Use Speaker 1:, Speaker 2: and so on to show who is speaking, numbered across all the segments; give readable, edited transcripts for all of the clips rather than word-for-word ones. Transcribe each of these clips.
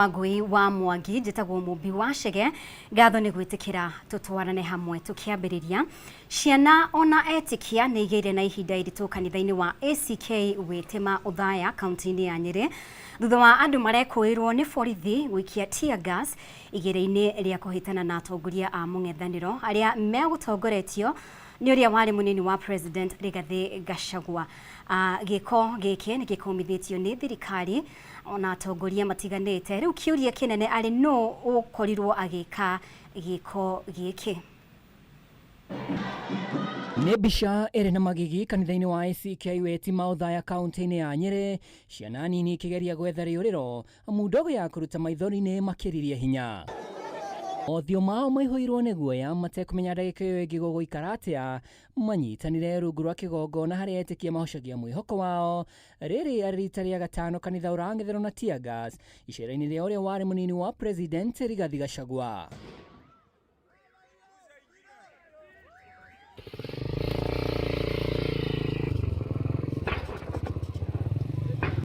Speaker 1: Wangui wa Mwangi njitagwo Mumbi wa Chege ngatho ni gwitikira tutwarane hamwe tukiambiriria ciana ona etikia ni igeire na ihinda iritu kanitha-ini wa ACK Witima Uthaya kaunti-ini ya Nyeri thutha wa andu marekuirwo ni borithi gwikia tear gas igere-ini ria kuhitana na atongoria a mung'ethaniro aria megutongoretio ni uria wari munini wa President Rigathi Gachagua. Giko giki ni gikumithitio ni thirikari ona atongoria matiganite riu kiuria kinene ari no ukorirwo agika giko giki.
Speaker 2: Nĩ mbica ĩrĩ na magigi kanitha-inĩ wa ACK Witima Uthaya kaunti-inĩ ya Nyeri, ciana nini ikĩgeria gwetha rĩũrĩro amu ndogo ya kũruta maithori-inĩ makĩririe hinya. Othiũ mao maihũirwo nĩ guoya matekũmenya ndagĩka ĩyo ĩngĩ gũgũikara atĩa manyitanire rungu rwa kĩgongona harĩa etĩkia mahocagia mwĩhoko wao. Rĩrĩ arĩ rita rĩa gatano kanitha ũrang'etherwo na tear gas icera-inĩ rĩa ũrĩa warĩ mũnini wa President Rigathi Gachagua.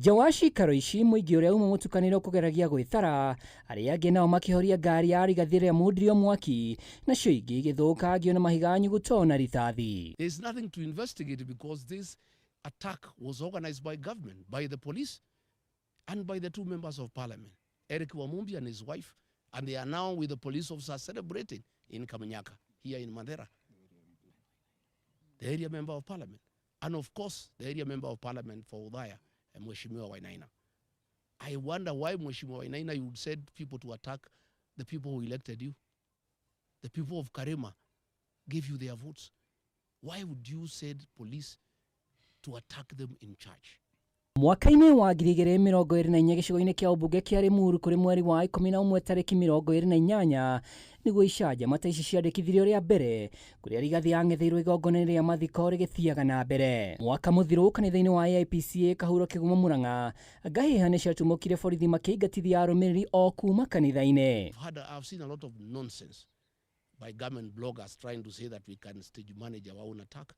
Speaker 2: Jawashi Karoishi mũingĩ ũrĩa uma mũtukanĩro kũgeragia gwĩthara arĩa angĩ nao makĩhoria ngari ya Rigathi ĩrĩa mundirio mwaki nacio ingĩ igĩthũkangio na mahiga nyuguto na rithathi.
Speaker 3: There's nothing to investigate because this attack was organized by government, by the police and by the two members of parliament, Eric Wamumbi and his wife, and they are now with the police officers celebrating in Kamanyaka here in Mandera. The area member of parliament and of course the area member of parliament for Uthaya, Mheshimiwa Wainaina. I wonder why Mheshimiwa Wainaina you would send people to attack the people who elected you. The people of Karema gave you their votes. Why would you send police to attack them in church?
Speaker 2: Mwaka-inĩ wa 2024 gĩcigo-inĩ kĩa ũmbunge kĩa Limuru kũrĩ mweri wa 11 tarĩki 28 nĩguo icanjama ici ciandĩkithirio rĩa mbere kũrĩa Rigathi ang'etheirwo igongona rĩa mathiko rĩgĩthiaga na mbere. Mwaka mũthiru kanitha-inĩ wa AIPCA Kahuro Kĩgumo Mũrang'a ngahĩha nĩ ciatumũkire borithi makĩingatithia arũmĩrĩri o kuma kanitha-inĩ.
Speaker 3: I've seen a lot of nonsense by government bloggers trying to say that we can stage manage our own attack.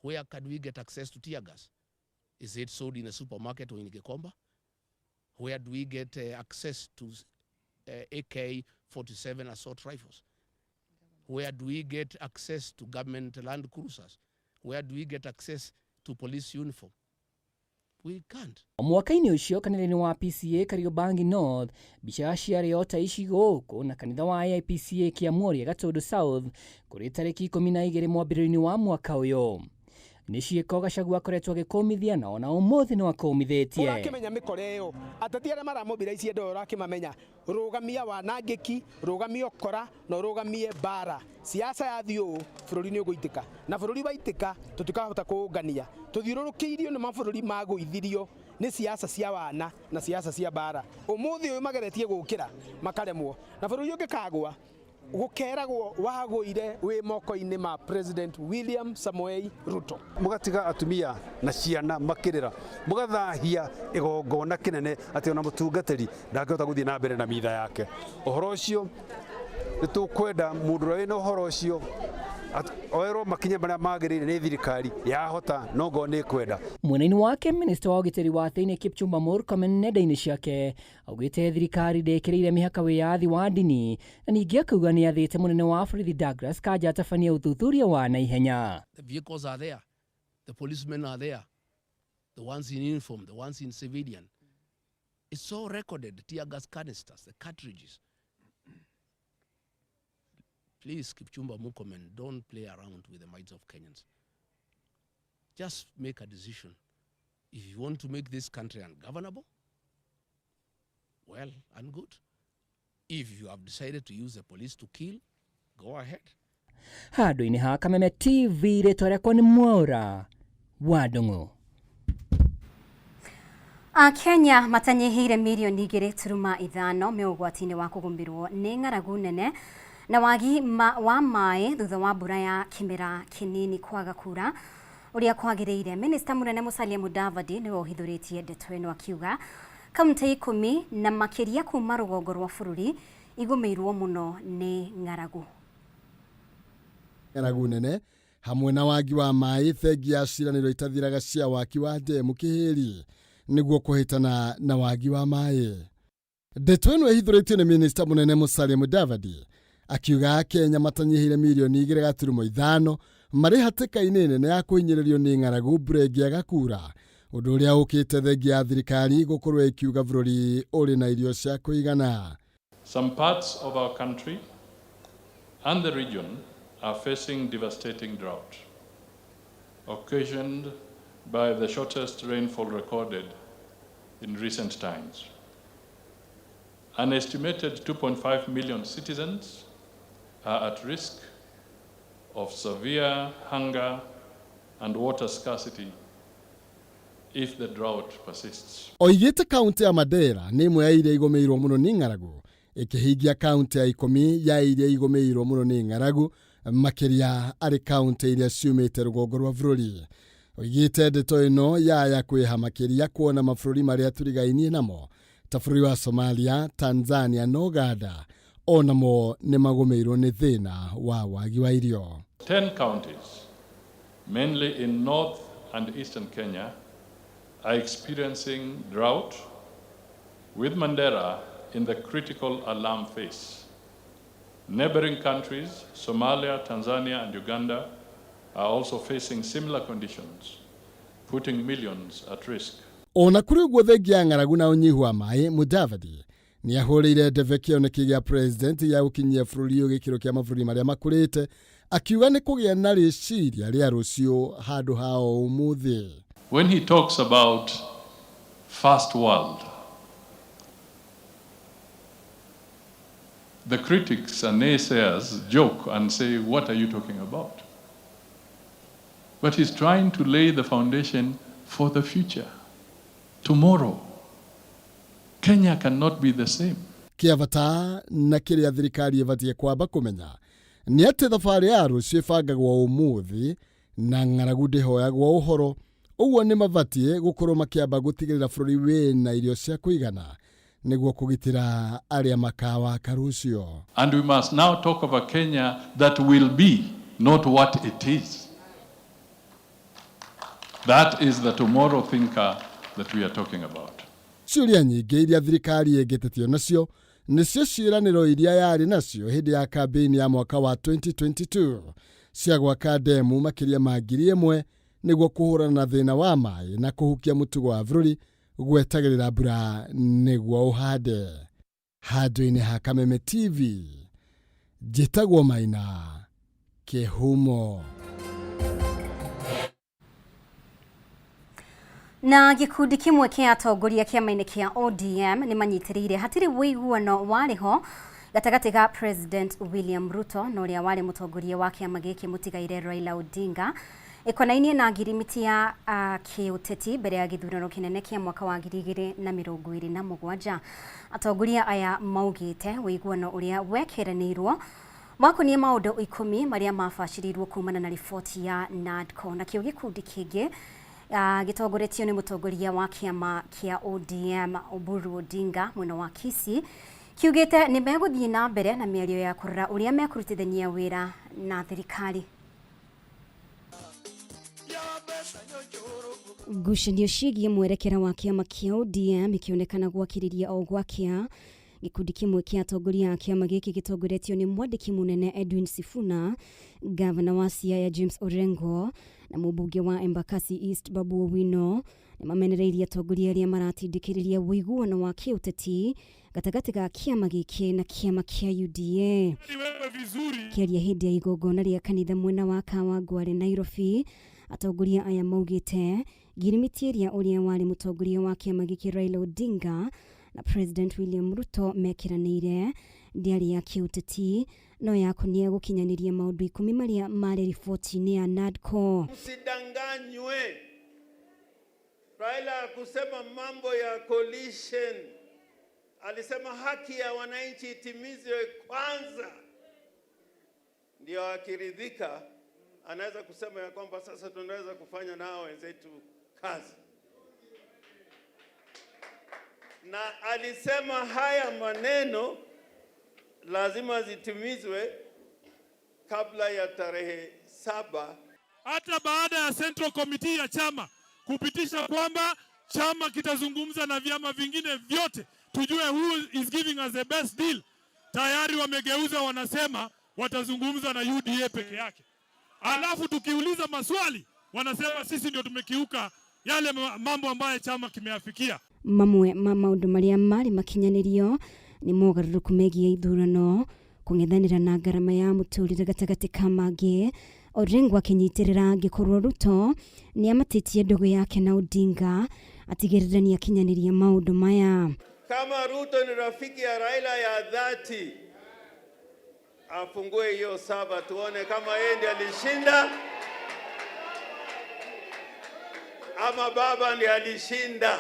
Speaker 3: Where can we get access to tear gas? Is it sold in a supermarket or in Gikomba? Where do we get access to AK-47 assault rifles? Where do we get access to government land cruisers? Where do we get access to police uniform? We can't.
Speaker 2: Mwaka-inĩ ũcio kanitha-inĩ wa PCA Kariobangi North mbica ciarĩ o ta ici gũkũ na kanitha wa AIPCA Kĩamũria Gatundu South kũrĩ tarĩki 12 mwambĩrĩrio-inĩ wa mwaka ũyũ. Nĩ ciĩko Gachagua akoretwo agĩkũmithia na ona ũmũthĩ nĩ wakũmithĩtie.
Speaker 4: Ũrakĩmenya mĩkore ĩyo ateti arĩa maramũmbĩra ici andũ ũrakĩmamenya rũgamia wanangĩki rũgamia ũkora na rũgamie mbara siasa yathiĩ ũũ bũrũri nĩ ũgũitĩka na bũrũri waitĩka tũtikahota kũũngania tũthiũrũrũkĩirio nĩ mabũrũri magũithirio nĩ siasa cia wana na siasa cia mbara ũmũthĩ ũyũ mageretie gũkĩra makaremwo na bũrũri ũngĩkagwa gukeragwo wagũire wi moko-inĩ ma President William Samoei Ruto.
Speaker 5: Mugatiga atumia na ciana makirira mugathahia igongona kinene ati ona mutungatiri ndangĩhota gũthiĩ na mbere na mitha yake. Ũhoro ũcio nĩtũkwenda mũndũ ũrĩa wĩna ũhoro ũcio oerwo makinya marĩa magĩrĩire nĩ thirikari yahota no ngo nĩ kwenda.
Speaker 2: Mwena-inĩ wake minista wa ũgitĩri wa thĩinĩ Kipchumba Murkomen nenda-inĩ ciake augĩte thirikari ndĩkĩrĩire mĩhaka wĩyathi wa ndini na ningĩ akauga nĩ athĩte mũnene wa borithi Douglas Kanja atabania ũthuthuria wa naihenya.
Speaker 3: The vehicles are there, the policemen are there, the ones in uniform, the ones in civilian. It's all recorded, the tear gas canisters, the cartridges. Please, Kipchumba Murkomen, don't play around with the minds of Kenyans. Just make a decision. If you want to make this country ungovernable, well and good. If you have decided to use the police to kill, go ahead.
Speaker 2: Handũ-inĩ ha Kameme TV rĩtwa rĩakwa nĩ Mwaura wa Ndung'u.
Speaker 1: Kenya matanyihĩire mirioni 2.5 me ũgwati-inĩ wa kũgũmĩrwo nĩ ng'aragu nene na wagi wa maĩ thutha wa mbura ya kĩmera kĩnini kwaga kura ũrĩa kwagĩrĩire. Minista mũnene Musalia Mudavadi nĩwe ũhithũrĩtie ndeto ĩno akiuga kaunti 10 na makĩria kuma rũgongo rwa bũrũri igũmĩirwo mũno nĩ ng'aragu.
Speaker 6: Ng'aragu nene hamwe na wagi wa maĩ thengi ya ciranĩro itathiraga cia waki wa ndemu Kĩhĩri nĩguo kũhĩtana na wagi wa maĩ. ndeto ĩno ĩhithũrĩtio nĩ minista mũnene Musalia Mudavadi akiuga Kenya matanyihire milioni 2.5 marĩ hatĩka-inĩ nene ya kũhinyĩrĩrio nĩ ng'aragu mbura ĩngĩaga kuura, ũndũ ũrĩa ũkĩte thengia ya thirikari gũkorwo ĩkiuga bũrũri ũrĩ na irio cia kũigana.
Speaker 7: Some parts of our country and the region are facing devastating drought, occasioned by the shortest rainfall recorded in recent times. An estimated 2.5 million citizens are at risk of severe hunger and water scarcity if the drought persists.
Speaker 6: Oigĩte kaunti ya Mandera nĩ ĩmwe ya iria igũmĩirwo mũno nĩ ng'aragu, ĩkĩhingia kaunti ya 10 ya iria igũmĩirwo mũno nĩ ng'aragu, makĩria arĩ kaunti iria ciumĩte rũgongo rwa bũrũri. Oigĩte ndeto ĩno ya kwĩha makĩria kuona mabũrũri marĩa turigainie namo ta bũrũri wa Somalia, Tanzania na Uganda onamo nĩ magũmĩirwo nĩ thĩna wa wagi wa irio.
Speaker 7: 10 counties, mainly in north and eastern Kenya, are experiencing drought, with Mandera in the critical alarm phase. Neighboring countries, Somalia, Tanzania, and Uganda, are also facing similar conditions, putting millions at risk.
Speaker 6: Ona kuri ũguo thengia ng'aragu na ũnyihu wa maĩ, Mudavadi nĩ ahũrĩire ndebe kĩoneki gĩa president ya gũkinyia bũrũri ũyũ gĩkĩro kĩa mabũrũri marĩa makũrĩte, akiuga nĩ kũgĩa na rĩciria rĩa rũciũ handũ hao ũmũthĩ.
Speaker 7: When he talks about first world, the critics and naysayers joke and say, what are you talking about? But he's trying to lay the foundation for the future. Tomorrow, Kenya cannot be the same.
Speaker 6: Kĩabata na kĩrĩa thirikari ĩbatiĩ kwamba kũmenya nĩ atĩ thabarĩ ya rũciũ ĩbangagwo ũmũthĩ na ng'aragu ndĩhoyagwo ũhoro, ũguo nĩ mabatiĩ gũkorwo makĩamba gũtigĩrĩra bũrũri wĩna irio cia kũigana nĩguo kũgitĩra arĩa makawaka rũciũ.
Speaker 7: And we must now talk of a Kenya that will be, not what it is. That is the tomorrow thinker that we are talking about.
Speaker 6: Ciũria nyingĩ iria thirikari ĩngĩtetio nacio nĩcio ciĩranĩro iria yarĩ nacio hĩndĩ ya kambĩini ya mwaka wa 2022 cia gwaka ndemu makĩria ma 1,000 nĩguo kũhũrana na thĩna wa maĩ na kũhukia mũtugo wa bũrũri gwetagĩrĩra mbura nĩguo ũhande. Handũ-inĩ ha Kameme TV, njĩtagwo Maina Kĩhumo.
Speaker 1: Na gĩkundi kĩmwe kĩa atongoria kĩama-inĩ kĩa ODM nĩ manyitĩrĩire hatirĩ wĩiguano warĩ ho gatagatĩ ga President William Ruto na ũrĩa warĩ mũtongoria wa kĩama gĩkĩ mũtigaire Raila Odinga ĩkonainie na ngirimiti ya kĩũteti mbere ya gĩthurano kĩnene kĩa mwaka wa 2027. Atongoria aya maugĩte wĩiguano ũrĩa wekeranĩirwo makoniĩ maũndũ 10 marĩa mabacĩrĩirwo kumana na riboti ya NADCO. Na kĩo gĩkundi kĩngĩ gĩtongoretio nĩ mũtongoria wa kĩama kĩa ODM Oburu Odinga mwena wa Kisii kiugĩte nĩ megũthiĩ na mbere na mĩario ya kũrora ũrĩa mekurutithania wĩra na thirikari. Ngucanio ciĩgiĩ mwerekera wa kĩama kĩa ODM ikĩonekana gwakĩrĩria o gwakĩa. Gĩkundi kĩmwe kĩa atongoria a kĩama gĩkĩ gĩtongoretio nĩ mwandĩki mũnene Edwin Sifuna, gavana wa Siaya James Orengo na mũmbunge wa Embakasi East Babu Owino nĩ mamenereirie atongoria arĩa maratindĩkĩrĩria wĩiguano wa kĩũteti gatagatĩ ga kĩama gĩkĩ na kĩama kĩa UDA. Kĩaria hĩndĩ ya igongona rĩa kanitha mwena wa Kawangware Nairobi, atongoria aya maugĩte ngirimiti ĩrĩa ũrĩa warĩ mũtongoria wa kĩama gĩkĩ Raila Odinga na President William Ruto mekiranĩire ndĩarĩ ya kĩũteti no yakonie gũkinyanĩria maũndũ 10 marĩa marĩ riboti-inĩ ya NADCO.
Speaker 8: Msidanganywe. Raila kusema mambo ya coalition, alisema haki ya wananchi itimizwe kwanza, ndio akiridhika anaweza kusema ya kwamba sasa tunaweza kufanya nao wenzetu kazi. Na alisema haya maneno lazima zitimizwe kabla ya tarehe 7.
Speaker 9: Hata baada ya Central Committee ya chama kupitisha kwamba chama kitazungumza na vyama vingine vyote tujue who is giving us the best deal. Tayari wamegeuza, wanasema watazungumza na UDA peke yake. Alafu tukiuliza maswali wanasema sisi ndio tumekiuka yale mambo ambayo chama kimeafikia.
Speaker 1: Mamwe maundu maria mari makinyanirio ni mogaruruku megie ithurano, kung'ethanira na ngarama ya muturire gatagati ka mangĩ. Orengo akinyitirira gikorwo Ruto ni amatitie ndogo yake na Odinga atigirira ni akinyaniria maundu maya.
Speaker 8: Kama Ruto ni rafiki ya Raila ya dhati, afungue hiyo saba tuone kama yeye ndiye alishinda ama baba ndiye alishinda.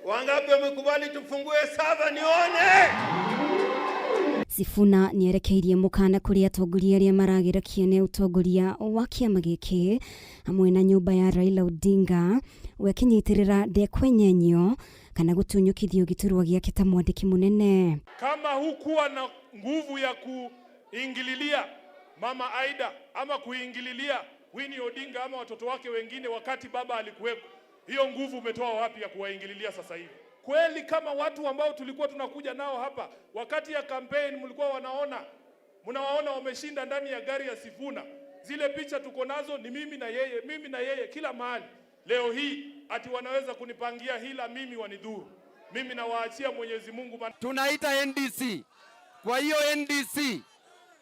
Speaker 8: Wangapi wamekubali tufungue saba nione?
Speaker 1: Sifuna nierekeirie mukana kuri atongoria aria maragira kiene utongoria wa kiama giki hamwe na nyumba ya Raila Odinga wekinyitirira ndekwenyenyo kana gutunyukithio giturwa giake ta mwandiki munene.
Speaker 9: Kama hukuwa na nguvu ya kuingililia Mama Aida ama kuingililia Winnie Odinga ama watoto wake wengine wakati baba alikuweko, hiyo nguvu umetoa wapi ya kuwaingililia sasa hivi? Kweli kama watu ambao tulikuwa tunakuja nao hapa wakati ya campaign mlikuwa mnawaona wameshinda ndani ya gari ya Sifuna. Zile picha tuko nazo ni mimi na yeye kila mahali. Leo hii ati wanaweza kunipangia hila mimi wanidhuru. Mimi nawaachia Mwenyezi Mungu.
Speaker 10: Tunaita NDC. Kwa hiyo NDC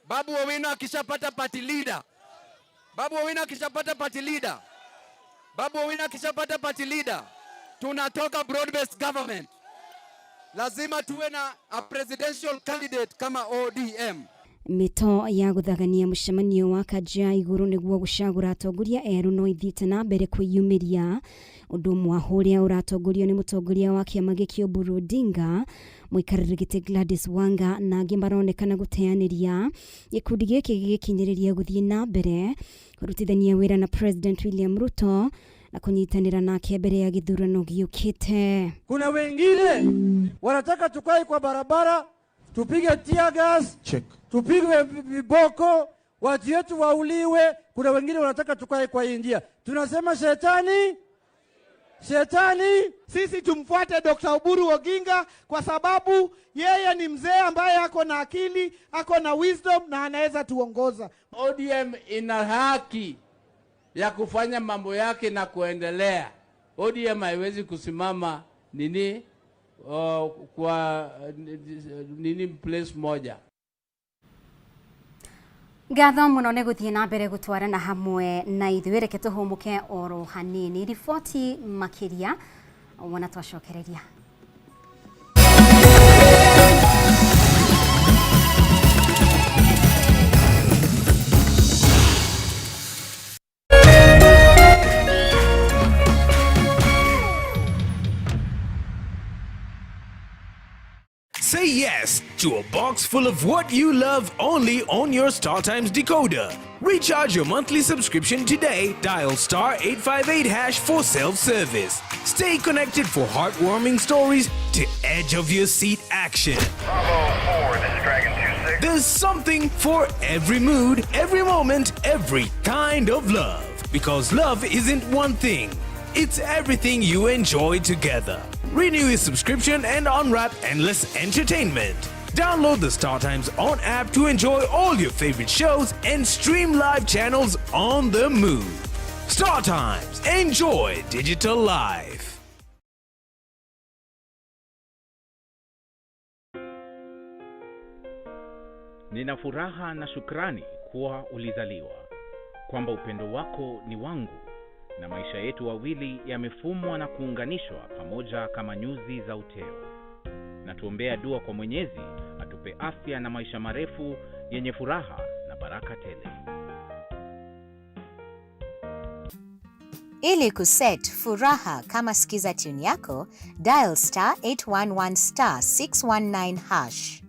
Speaker 10: Babu Owino akishapata party leader. Tunatoka broad based government. Lazima tuwe na a presidential candidate kama ODM.
Speaker 1: Mito ya guthagania mucemanio wa Kajia iguru niguo gucagura atongoria eru no ithite na mbere kwiyumiria. Undu mwahuria uratongorio ni mutongoria wa kiama giki Oburu Odinga, muikariri giti Gladys Wanga na angi maronekana guteaniria gikundi giki gikinyiriria guthie na mbere kurutithania wira na President William Ruto na kunyitanira nake mbere ya githurano giukite.
Speaker 11: Kuna wengine wanataka tukae kwa barabara, tupige tear gas, tupigwe viboko, watu wetu wauliwe. Kuna wengine wanataka tukae kwa njia. Tunasema shetani.
Speaker 4: Sisi tumfuate Dr. Oburu Oginga kwa sababu yeye ni mzee ambaye ako na akili, ako na wisdom na anaweza tuongoza.
Speaker 12: ODM ina haki ya kufanya mambo yake na kuendelea. ODM haiwezi kusimama kwa place moja.
Speaker 1: Gatho muno ne guthie na mbere gutwarana hamwe na ithuĩ reke tuhumuke oro hanini riboti makiria wana twacokereria.
Speaker 13: Say yes to a box full of what you love only on your StarTimes decoder. Recharge your monthly subscription today. Dial *858# for self-service. Stay connected for heartwarming stories to edge of your seat action.
Speaker 14: Bravo 4, this is Dragon 26.
Speaker 13: There's something for every mood, every moment, every kind of love. Because love isn't one thing. It's everything you enjoy together. Renew your subscription and unwrap endless entertainment. Download the StarTimes On app to enjoy all your favorite shows and stream live channels on the move. StarTimes. Enjoy digital life.
Speaker 15: Nina furaha na shukrani kuwa ulizaliwa, kwamba upendo wako ni wangu, na maisha yetu wawili yamefumwa na kuunganishwa pamoja kama nyuzi za uteo. Na tuombea dua kwa Mwenyezi atupe afya na maisha marefu yenye furaha na baraka tele.
Speaker 16: Ili kuset furaha kama sikiza tune yako, dial *811*619#.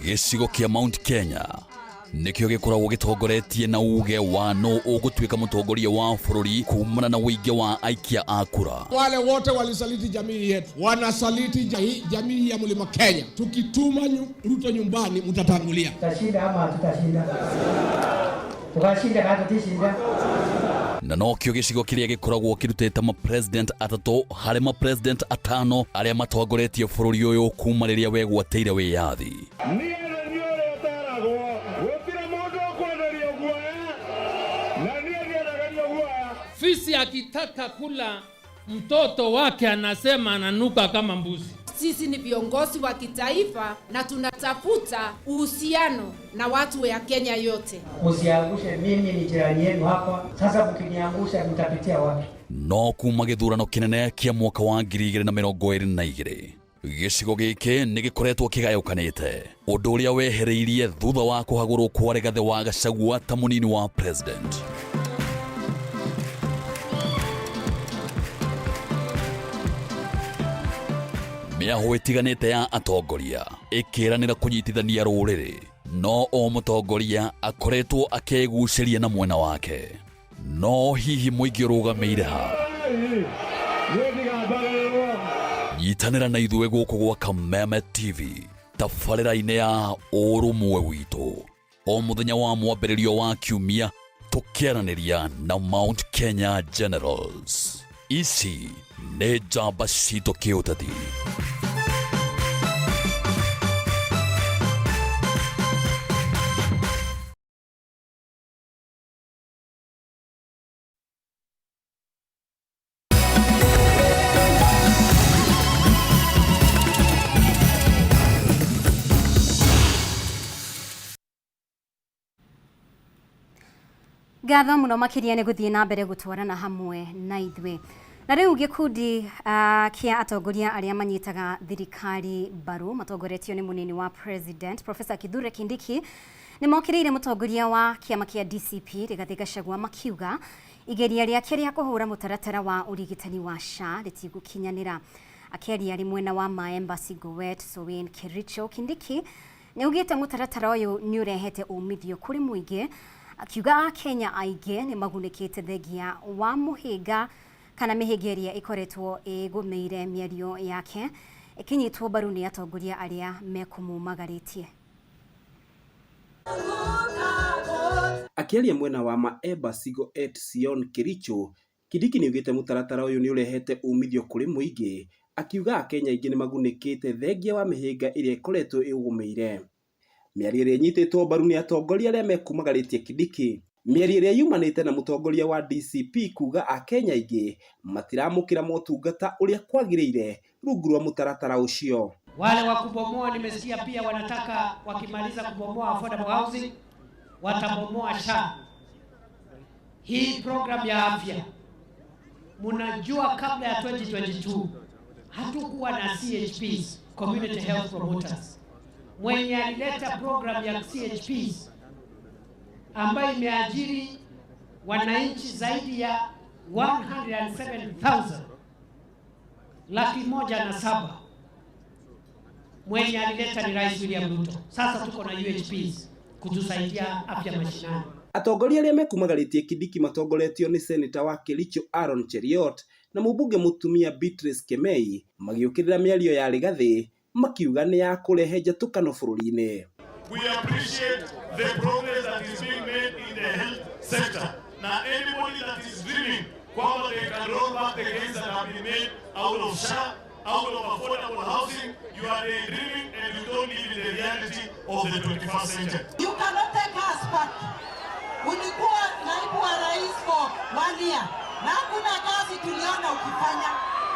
Speaker 17: Gĩcigo kĩa Mount Kenya nĩkĩo gĩkoragwo gĩtongoretie na uge wa no ũgũtuĩka mũtongoria wa bũrũri kumana na wĩingĩ wa aikia a kura.
Speaker 18: Wale wote walisaliti jamii yetu wanasaliti jamii ya Mlima Kenya. Tukituma Ruto nyumbani mtatangulia.
Speaker 19: Tutashinda ama tutashinda? tukashinda kana tutishinda.
Speaker 17: Na no kĩo gĩcigo kĩrĩa gĩkoragwo kĩrutĩte ma-president atatũ harĩ ma-president atano arĩa matongoretie bũrũri ũyũ kuma rĩrĩa wegwatĩire wĩyathi.
Speaker 12: Fisi akitaka kula mtoto wake anasema ananuka kama mbuzi.
Speaker 20: Sisi ni viongozi wa kitaifa na tunatafuta uhusiano na watu wa Kenya yote.
Speaker 19: Usiangushe, mimi ni jirani yenu hapa. Sasa mkiniangusha mtapitia wapi?
Speaker 17: No kuma gĩthurano kĩnene kĩa mwaka wa 2022 gĩcigo gĩkĩ nĩ gĩkoretwo kĩgayũkanĩte, ũndũ ũrĩa wehereirie thutha wa kũhagũrwo kwa Rigathĩ wa Gachagua ta mũnini wa president. Mĩaho ĩtiganĩte ya atongoria ĩkĩranĩra kũnyitithania rũrĩrĩ, no o mũtongoria akoretwo akĩgucĩria na mwena wake. No hihi mũingĩ ũrũgamĩire ha? Nyitanĩra na ithuĩ gũkũ gwa Kameme TV tabarĩra-inĩ ya ũrũmwe witũ, o mũthenya wa mwambĩrĩrio wa kiumia tũkĩaranĩria na Mount Kenya Generals. Ici nĩ njamba citũ kĩũteti.
Speaker 1: Gatho muno makiria nĩ gũthiĩ na mbere gũtwarana hamwe na ithuĩ. Na rĩu gĩkundi kĩa atongoria arĩa manyitaga thirikari mbaru matongoretio nĩ mũnini wa president Professor Kithure Kindiki nĩ mokĩrĩire mũtongoria wa kĩama kĩa DCP Rigathĩ Gachagua makiuga igeria rĩake rĩa kũhũra mũtaratara wa ũrigitani wa SHA rĩtigũkinyanĩra. Akĩaria arĩ mwena wa Maemba Sigowet Sowen Kericho, Kindiki nĩ augĩte mũtaratara ũyũ nĩ ũrehete umithio kũrĩ mũingĩ, akiuga Kenya aingĩ nĩ magunĩkĩte thengia wa mũhĩnga kana mĩhĩnga ĩrĩa ĩkoretwo ĩgũmĩire mĩario yake ĩkĩnyitwo mbaru nĩ atongoria arĩa mekũmũmagarĩtie.
Speaker 21: Akĩaria mwena wa Maemba Sigowet Sowen Kericho, Kindiki nĩ augĩte mũtaratara ũyũ nĩ ũrehete umithio kũrĩ mũingĩ, akiuga Kenya aingĩ nĩ magunĩkĩte thengia wa mĩhĩnga ĩrĩa ĩkoretwo ĩgũmĩire. Mĩario ĩrĩa ĩnyitĩtwo mbaru nĩ atongoria arĩa mekumagarĩtie Kindiki, mĩario ĩrĩa yumanĩte na mũtongoria wa DCP kuga Akenya aingĩ matiramũkĩra motungata ũrĩa kwagĩrĩire rungu rwa mũtaratara ũcio.
Speaker 22: Wale wa kubomoa nimesikia pia wanataka wakimaliza kubomoa affordable housing watabomoa SHA. Hii program ya afya, munajua kabla ya 2022 hatukuwa na CHPs, community health promoters. Mwenye alileta program ya CHPs ambayo imeajiri wananchi zaidi ya 107,000, 107,000. Mwenye alileta ni Rais William Ruto. Sasa tuko na UHPs kutusaidia afya mashinani.
Speaker 21: Atongoria arĩa mekumagarĩtie Kindiki matongoretio nĩ Senator wa Kericho Aaron Cheriot na mũmbunge mũtumia Beatrice Kemei magĩũkĩrĩra mĩario ya Rigathĩ makiuga nĩ ya kũrehe njatũkano bũrũri-inĩ.
Speaker 9: We appreciate the progress that is being made in the health sector. Now anybody that is dreaming kwamba they can roll back the gains that have been made out of SHA, out of affordable housing, you are daydreaming and you don't live in the reality of the 21st century.
Speaker 23: You cannot take us back. Ulikuwa naibu wa rais for 1 year na hakuna kazi tuliona ukifanya.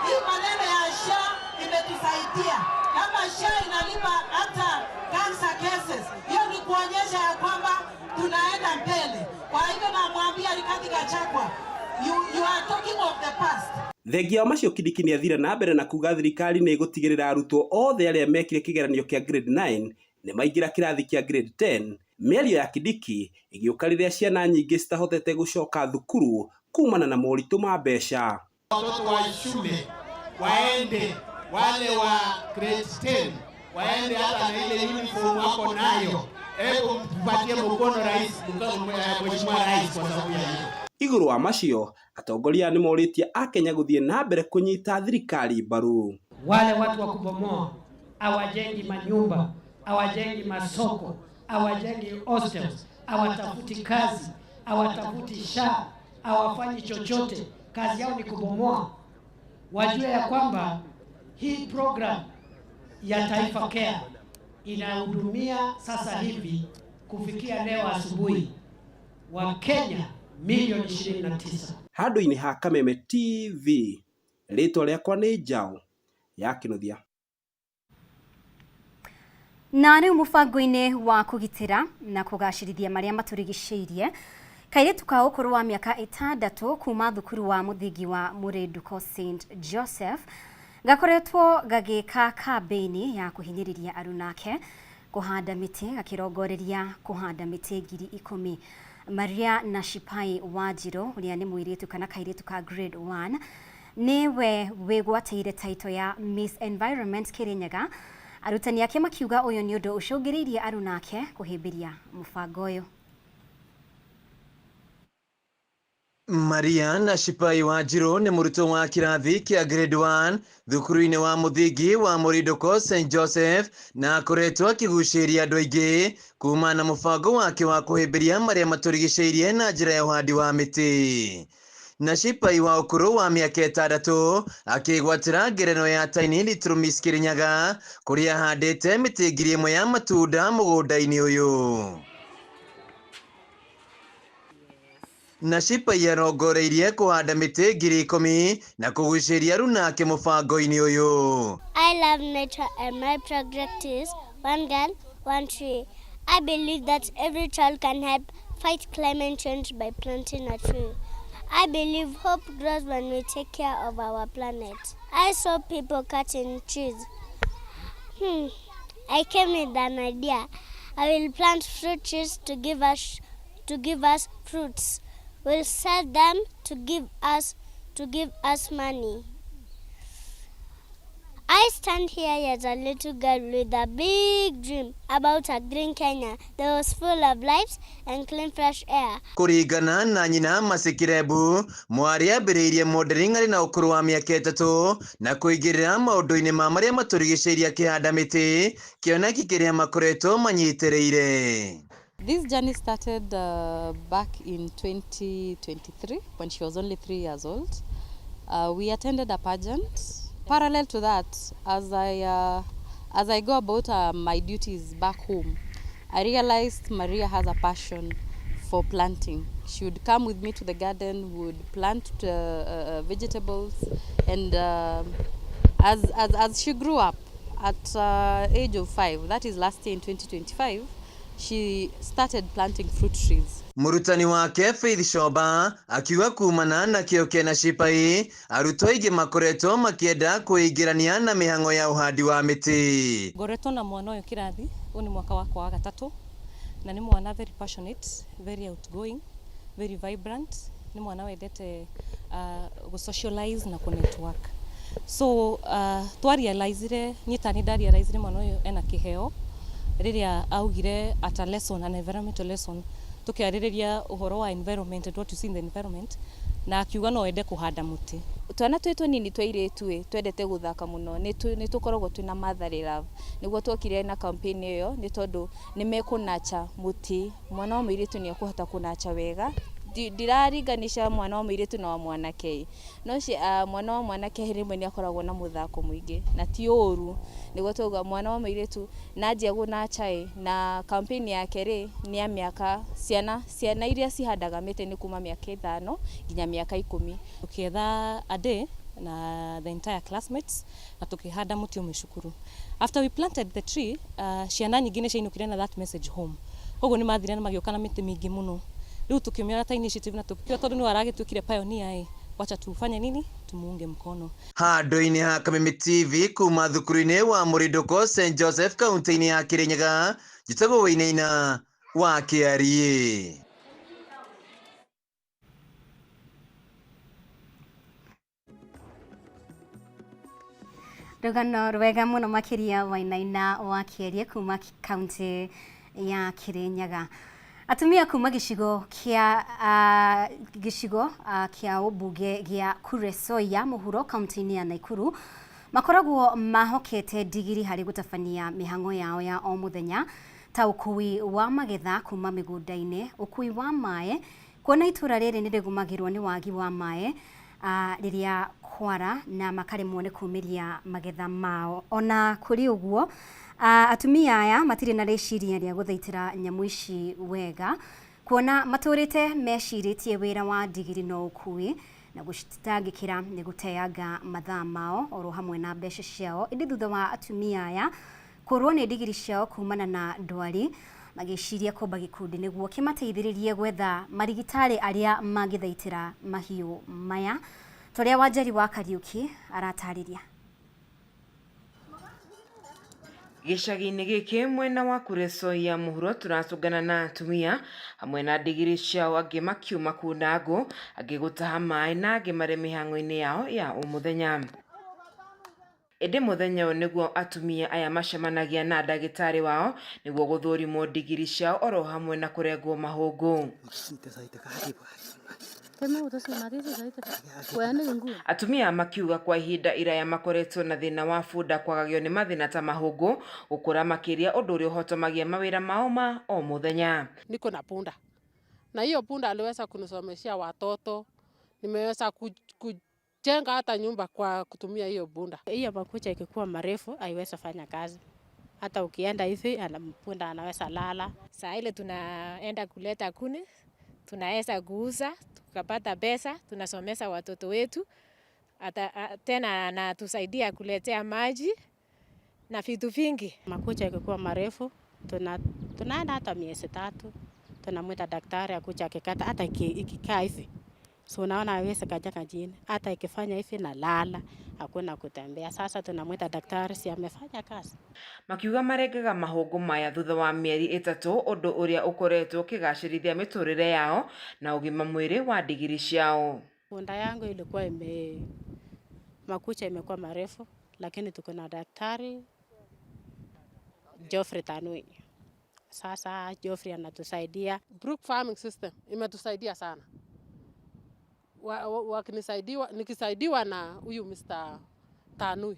Speaker 23: Hii maneno ya SHA imetusaidia. Kama SHA inalipa hata cancer cases, hiyo ni kuonyesha ya kwamba tunaenda mbele. Kwa hivyo namwambia Rigathĩ Gachagua, you are talking of the past.
Speaker 21: Thengia macio Kindiki nĩ athire na mbere na kuga thirikari nĩ ĩgũtigĩrĩra arutwo othe arĩa mekire kĩgeranio kĩa grade 9 nĩ maingĩra kĩrathi kĩa grade 10. Mĩario ya Kindiki ĩgĩũka rĩrĩa ciana nyingĩ citahotete gũcoka thukuru kumana na moritũ ma mbeca.
Speaker 24: Watoto wa shule waende, wale wa grade 10 waende hata na ile uniform wako nayo. Hebu mpatie mkono rais, mheshimiwa rais kwa sababu ya hiyo.
Speaker 21: Igũrũ wa macio atongoria nĩ morĩtie Akenya gũthiĩ na mbere kũnyita thirikari mbaru.
Speaker 22: Wale watu wa kubomoa hawajengi manyumba, hawajengi masoko, hawajengi hostels, hawatafuti kazi, hawatafuti SHA, hawafanyi chochote, kazi yao ni kubomoa. Wajue ya kwamba hii program ya Taifa Care inahudumia sasa hivi kufikia leo asubuhi wa Kenya milioni 29.
Speaker 21: Handũ-inĩ ha Kameme TV, rĩtwa rĩakwa nĩ Njau ya Kĩnuthia.
Speaker 1: Na rĩu mũbango-inĩ wa kũgitĩra na kũgacĩrithia marĩa matũrigicĩirie, kairĩtu ka ũkũrũ wa mĩaka 6 kuma thukuru wa mũthingi wa Mũrĩnduko St Joseph gakoretwo gagĩka kambĩini ya kũhinyĩrĩria arunake kũhanda mĩtĩ, gakĩrongoreria kũhanda mĩtĩ 10,000. Maria Nashipai Wanjiru, ũrĩa nĩ mũirĩtu kana kairĩtu ka grade 1, nĩwe wĩgwatĩire title ya Miss Environment Kirinyaga. Arutani ake makiuga ũyũ nĩ ũndũ ũcũngĩrĩirie arunake kũhĩmbĩria mũbango ũyũ.
Speaker 2: Maria Nashipai Wanjiru nĩ mũrutwo wa kĩrathi kĩa grade 1 thukuru-inĩ wa mũthingi wa Mũrĩnduko St Joseph na akoretwo akĩgucĩrĩria andũ aingĩ kuma na mũbango wake wa kũhĩmbĩria marĩa matũrigicĩirie na njĩra ya ũhandi wa mĩtĩ. Nashipai wa ũkũrũ wa mĩaka 6 akĩgwatĩra ngerenwa ya Tiny Little Miss Kirinyaga kũrĩa ahandĩte mĩtĩ 1,000 ya matunda mũgũnda-inĩ ũyũ. Nashipai arongoreirie kũhanda mĩtĩ 10,000 na kũgucĩrĩria arunake mũbango-inĩ ũyũ.
Speaker 3: I love nature and my project is one girl, one tree. I believe that every child can help fight climate change by planting a tree. I believe hope grows when we take care of our planet. I saw people cutting trees. I came with an idea. I will plant fruit trees to give us fruits. We'll sell them to give us money. I stand here as a little girl with a big dream about a green Kenya that was full of life and clean fresh air.
Speaker 2: Kũringana na nyina Masikirebu, mwarĩ ambĩrĩirie modeling arĩ na ũkũrũ wa mĩaka 3 na kũingĩrĩra maũndũ-inĩ ma marĩa matũrigicĩirie akĩhanda mĩtĩ, kĩoneki kĩrĩa makoretwo manyitĩrĩire.
Speaker 5: This journey started back in 2023 when she was only 3 years old. We attended a pageant. Parallel to that, as I go about my duties back home, I realized Maria has a passion for planting. She would come with me to the garden, would plant vegetables, and as she grew up at age of 5, that is last year in 2025, she started planting fruit trees.
Speaker 2: Mũrutani wake Faith Shoba akiuga kumana na kĩo kĩa Nashipai, arutwo aingĩ makoretwo makĩenda kwĩingĩrania na mĩhang'o ya ũhandi wa mĩtĩ.
Speaker 7: Ngoretwo na mwana ũyũ kĩrathi, ũyũ nĩ mwaka wakwa wa 3, na nĩ mwana very passionate, very outgoing, very vibrant, nĩ mwana wendete socialize na network. So twarealizire, nyitani ndarealizire mwana ũyũ ena kĩheo rĩrĩa augire at a lesson, an environmental lesson, tukiarĩrĩria ũhoro wa environment and what you see in the environment, na akiuga no ende kũhanda mũtĩ.
Speaker 25: Twana twitũ nini twairĩtu twendete gũthaka mũno, nĩ tũkoragwo twĩna motherly love. Nĩguo twokire na campaign ĩyo nĩ tondũ nĩ mekũnacha mũtĩ, mwana wa mũirĩtu nĩ ekũhota kũnacha wega. Ndiraringanisha mwana wa mũirĩtu na wa mwanake, no mwana wa mwanake rĩmwe nĩ akoragwo na mũthako mũingĩ na ti ũru. Nĩguo tuga mwana wa mũirĩtu nanjia gũnacha na campaign yake nĩ ya mĩaka ciana iria cihandaga mĩtĩ nĩ kuma mĩaka 5 nginya mĩaka 10.
Speaker 7: Tukietha a day na the entire classmates na tukihanda mũtĩ ũmwe cukuru. After we planted the tree, ciana nyingĩ nĩ ciainũkire na that message home. Koguo nĩ mathire na magĩũka na mĩtĩ mĩingĩ mũno. Rĩu tukiumia ta initiative na tukiwa tondũ nĩ waragĩtuĩkire pioneer wacha tufanye nini, tumuunge mkono.
Speaker 2: Handũ-inĩ ha Kameme TV kuma thukuru-inĩ wa Mũrĩnduko St Joseph kaunti-inĩ ya Kirinyaga, njĩtagwo Wainaina wa Kĩarie.
Speaker 1: Rũgano rwega mũno makĩria Wainaina wa Kĩarie kuma kaunti ya Kirinyaga. Atumia kuma gĩcigo kĩa ũmbunge gĩa Kuresoya mũhuro kaunti-inĩ ya Naikuru makoragwo mahokete ndigiri harĩ gũtabania mĩhang'o yao ya o mũthenya ta ũkui wa magetha kuma mĩgũnda-inĩ, ũkui wa maĩ, kuona itura riri ni rigumagirwo ni wagi wa mae riria kwara na makaremwo ni kumiria magetha mao. Ona kuri uguo atumia aya matire na reciria ria guthaitira nyamu ici wega, kuona maturite meciritie wira wa ndigiri no ukui na gucitangikira ni guteanga mathaa mao oro hamwe na mbeca ciao. Indi thutha wa atumia aya kurwo ni ndigiri ciao kumana na ndwari, magiciria komba gikundi niguo kimateithiririe gwetha marigitari aria magithaitira mahiu maya. Toria Wanjeri wa Kariuki aratariria.
Speaker 4: Gicagi-inĩ gĩkĩ mwena wa Kureso ya mũhuro turacungana na atumia hamwe na ndigiri ciao, angĩ makiuma kuunda ngũ, angĩ gũtaha maĩ na angĩ marĩ mĩhang'o-inĩ yao ya ũmũthenya. Ĩndĩ mũthenya ũyũ nĩguo atumia aya macemanagia na ndagĩtarĩ wao nĩguo gũthũrimwo ndigiri ciao oro hamwe na kũrengwo mahũngũ. Atumia makiuga kwa ihinda iraya makoretwo na thĩna wa bunda kwagagio nĩ mathĩna ta mahũngũ, gũkũra makĩria ũndũ ũrĩa ũhotomagia mawĩra mao ma o mũthenya.
Speaker 6: Niko na punda na hiyo punda aliweza kunisomeshia watoto, nimeweza kujenga hata nyumba kwa kutumia hiyo punda.
Speaker 8: Hiyo makucha ikikuwa marefu haiwezi fanya kazi, hata ukienda hivi punda anaweza lala.
Speaker 10: Saa ile tunaenda kuleta kuni, tunaweza kuuza tukapata pesa, tunasomesha watoto wetu, tena anatusaidia kuletea maji na vitu vingi.
Speaker 8: Makucha ikikuwa marefu tunaenda hata miezi 3, tunamwita daktari akuja akikata, hata ikikaa hivi so unaona haiwezi kajaga chini, hata ikifanya hivi na lala, hakuna kutembea. Sasa tunamwita daktari, si amefanya kazi.
Speaker 4: Makiuga marengaga mahũngũ maya thutha wa mĩeri 3, ũndũ ũrĩa ũkoretwo ũkĩgacĩrithia mĩtũrĩre yao na ũgima mwĩrĩ wa ndigiri ciao.
Speaker 8: Punda yangu ilikuwa makucha imekuwa marefu, lakini tuko na daktari Geoffrey Tanui. Sasa Geoffrey anatusaidia.
Speaker 6: Brook farming system imetusaidia sana. Nikisaidiwa na huyu Mr. Tanui.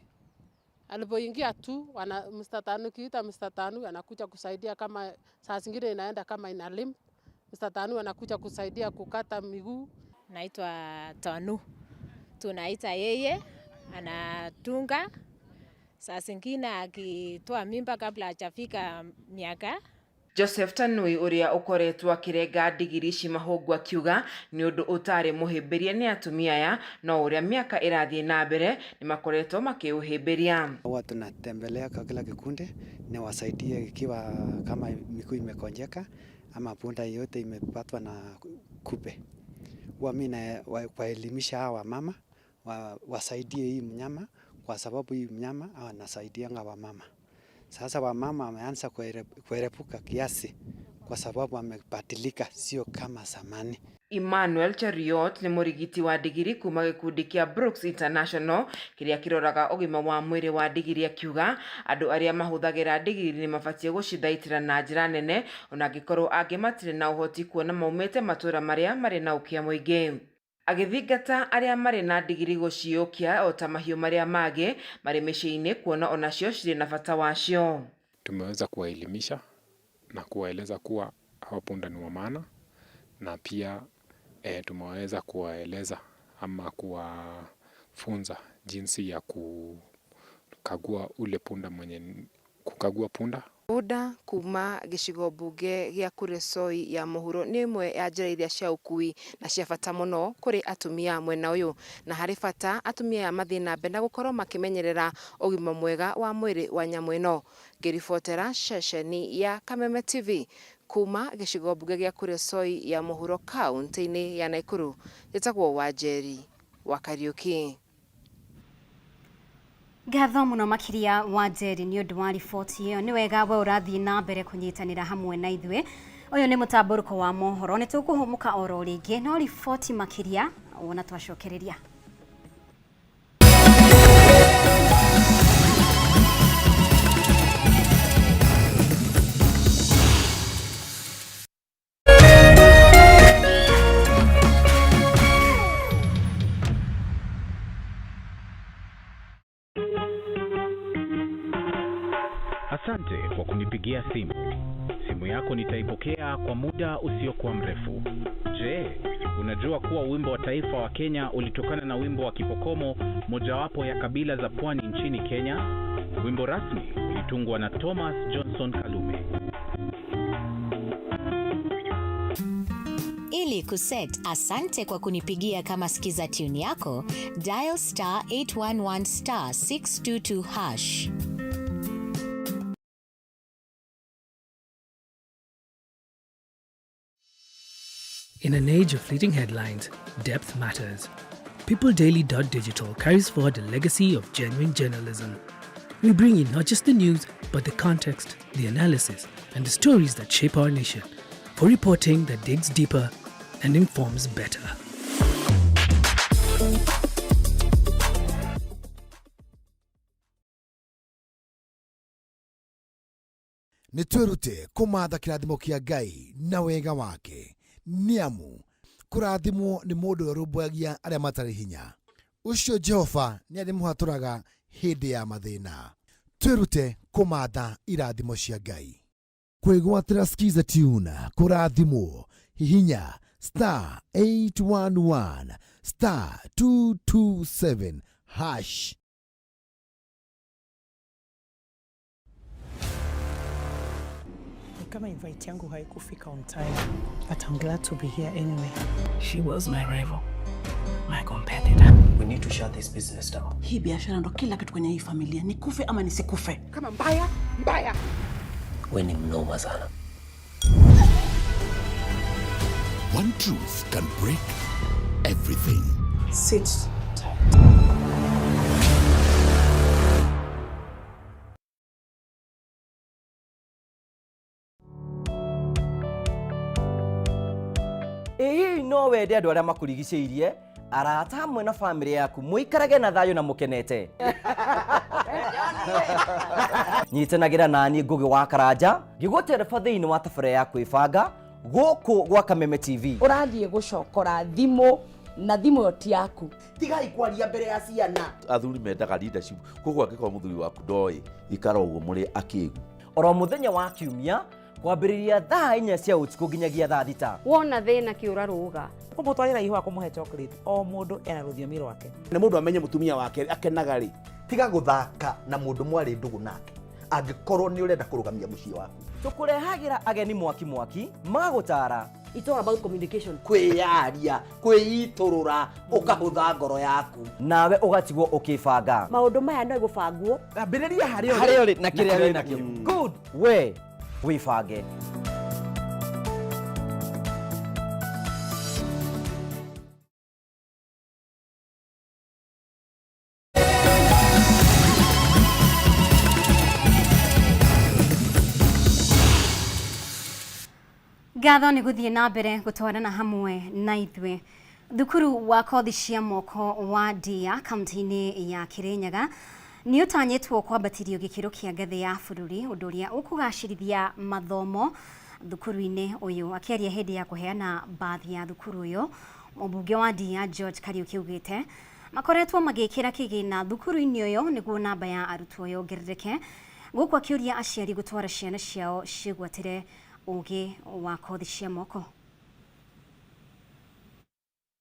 Speaker 6: Alipoingia tu Mr. Tanui, kiita Mr. Tanui anakuja kusaidia, kama saa zingine inaenda kama ina limp, Mr. Tanui anakuja kusaidia kukata miguu.
Speaker 10: Naitwa Tanu. Tunaita yeye, anatunga. Saa zingine akitoa mimba kabla hajafika miaka.
Speaker 4: Joseph Tanui uria ukoretwo akirenga ndigiri ici mahũngũ akiuga ni ũndũ ũtarĩ mũhĩmbĩrie nĩ atumia aya, no ũrĩa miaka ĩrathiĩ na mbere ni makoretwo makiũhĩmbĩria.
Speaker 11: Huwa tunatembelea kwa kila kikundi na wasaidie ikiwa kama miguu imekonjeka ama punda yote imepatwa na kupe. Huwa mimi waelimisha hawa mama wasaidie hii mnyama, kwa sababu hii mnyama anasaidianga wamama. Sasa wamama wameanza kuerepuka kiasi kwa sababu wamebadilika, sio kama zamani.
Speaker 4: Emmanuel Cheriot ni mũrigiti wa ndigiri kuma gĩkundi kĩa Brooks International kĩrĩa kĩroraga ũgima wa mwĩrĩ wa ndigiri, akiuga andũ arĩa mahũthagĩra ndigiri nĩ mabatie gũcithaitĩra na njĩra nene, ona angĩkorwo angĩ matirĩ na ũhoti kuona maumĩte matũra marĩa marĩ na ũkĩa mũingĩ. Agithingata arĩa marĩ na ndigiri gũciũkia o ta mahiũ marĩa mangĩ marĩ mĩciĩ-inĩ, kuona onacio cirĩ na bata wacio.
Speaker 26: Tumeweza kuwaelimisha na kuwaeleza kuwa hawa punda ni wa maana, na pia tumeweza kuwaeleza ama kuwafunza jinsi ya kukagua ule punda kukagua punda.
Speaker 4: Punda kuma gĩcigo mbunge gĩa Kuresoi ya mũhuro nĩ imwe ya njĩra iria cia ũkui na cia bata mũno kũrĩ atumia mwena ũyũ, na harĩ bata atumia aya mathiĩ na mbere na gũkorwo makĩmenyerera ũgima mwega wa mwĩrĩ wa nyamũ ĩno. Ngĩribotera ceceni ya Kameme TV kuma gĩcigo mbunge gĩa Kuresoi ya mũhuro kaunti-inĩ ya Nakuru, njĩtagwo Wanjeri wa Kariuki.
Speaker 1: Ngatho muno makiria Wanjeri ni ũndũ wa riboti ĩyo. Nĩ wega we ũrathiĩ na mbere kũnyitanĩra hamwe na ithuĩ. Ũyũ nĩ mũtambũrũko wa mohoro, nĩ tũkũhũmũka oro rĩngĩ, no riboti makiria wona twacokereria.
Speaker 15: Asante kwa kunipigia simu. Simu yako nitaipokea kwa muda usiokuwa mrefu. Je, unajua kuwa wimbo wa taifa wa Kenya ulitokana na wimbo wa Kipokomo, mojawapo ya kabila za pwani nchini Kenya? Wimbo rasmi ulitungwa na Thomas Johnson Kalume.
Speaker 12: Ili kuset asante kwa kunipigia kama skiza tune yako, dial *811*622#.
Speaker 13: In an age of fleeting headlines, depth matters. PeopleDaily.digital carries forward the legacy of genuine journalism. We bring in not just the news, but the context, the analysis, and the stories that shape our nation, for reporting that digs deeper and informs better.
Speaker 14: Nitwerute kumatha kirathimo kia Ngai na wega wake. Niamu kurathimwo ni mundu urumbuagia aria matari hinya. Ucio Jehova ni arimuhaturaga hindi ya mathina. Twerute kumatha irathimo cia Ngai. Kwigwatira skiza tune kurathimwo hihinya *811 *227#.
Speaker 16: Kama invite yangu haikufika on time, but I'm glad to be here anyway.
Speaker 18: She was my rival, my competitor. We need to shut this business down.
Speaker 16: Hii biashara ndo kila kitu kwenye hii familia, nikufe ama nisikufe.
Speaker 18: Kama mbaya. Wewe ni mnoma sana.
Speaker 14: One truth can break everything.
Speaker 16: Sit tight.
Speaker 20: Hii no wende andu aria makurigicĩirie, arata hamwe na family yaku muikarage na thayo na mukenete. Nyitanagira nani Ngugi wa Karanja, ngigutereba thiini wa tabara ya kwibanga guku gwa Kameme TV.
Speaker 27: Urathie gucokora thimu na thimu yoti yaku.
Speaker 20: Tigai kwaria mbere ya ciana.
Speaker 28: Athuri mendaga leadership, koguo angĩkorwo mũthuri waku ndoi ikara ũguo mũrĩ akĩgu.
Speaker 20: Oro muthenya wa kiumia kwambĩrĩria thaa 4 cia ũtukũ nginyagia thaa 6.
Speaker 27: Wona thina kiura ruga.
Speaker 16: Kumutwarira ihwa kumuhe chocolate o mundu ena rũthiomi rwake.
Speaker 28: Nĩ mũndũ amenye mũtumia wake akenaga rĩ, tiga guthaka na mũndũ mwarĩ ndugu nake. Angĩkorwo nĩ ũrenda kũrũgamia mũciĩ waku.
Speaker 20: Tukurehagira ageni mwaki magutara.
Speaker 27: It's all about communication.
Speaker 20: Kwiyaria, kwiiturura, ukahutha ngoro yaku. Nawe ugatigwo ukibanga.
Speaker 27: Maundu maya no igubangwo.
Speaker 20: Ambĩrĩria harĩa ũrĩ na kĩrĩa wĩ nakĩo. Good. We wibange.
Speaker 1: Gatho nĩ gũthiĩ na mbere gũtwarana hamwe na ithuĩ. Thukuru wa kothi cia moko wa Ndia kaunti-inĩ ya Kirinyaga nĩ ũtanyĩtwo kwambatĩrio gĩkĩro kĩa ngathĩ ya bũrũri, ũndũ ũrĩa ũkũgacĩrithia mathomo thukuru-inĩ ũyũ. Akĩaria hĩndĩ ya kũheana bathi ya thukuru ũyũ, mũmbunge wa Ndia George Kariuki augĩte makoretwo magĩkĩra kĩgĩna thukuru-inĩ ũyũ nĩguo namba ya arutwo yongerereke, gũkũ akĩũria aciari gũtwara ciana ciao cigwatĩre uge wa kothi cia moko.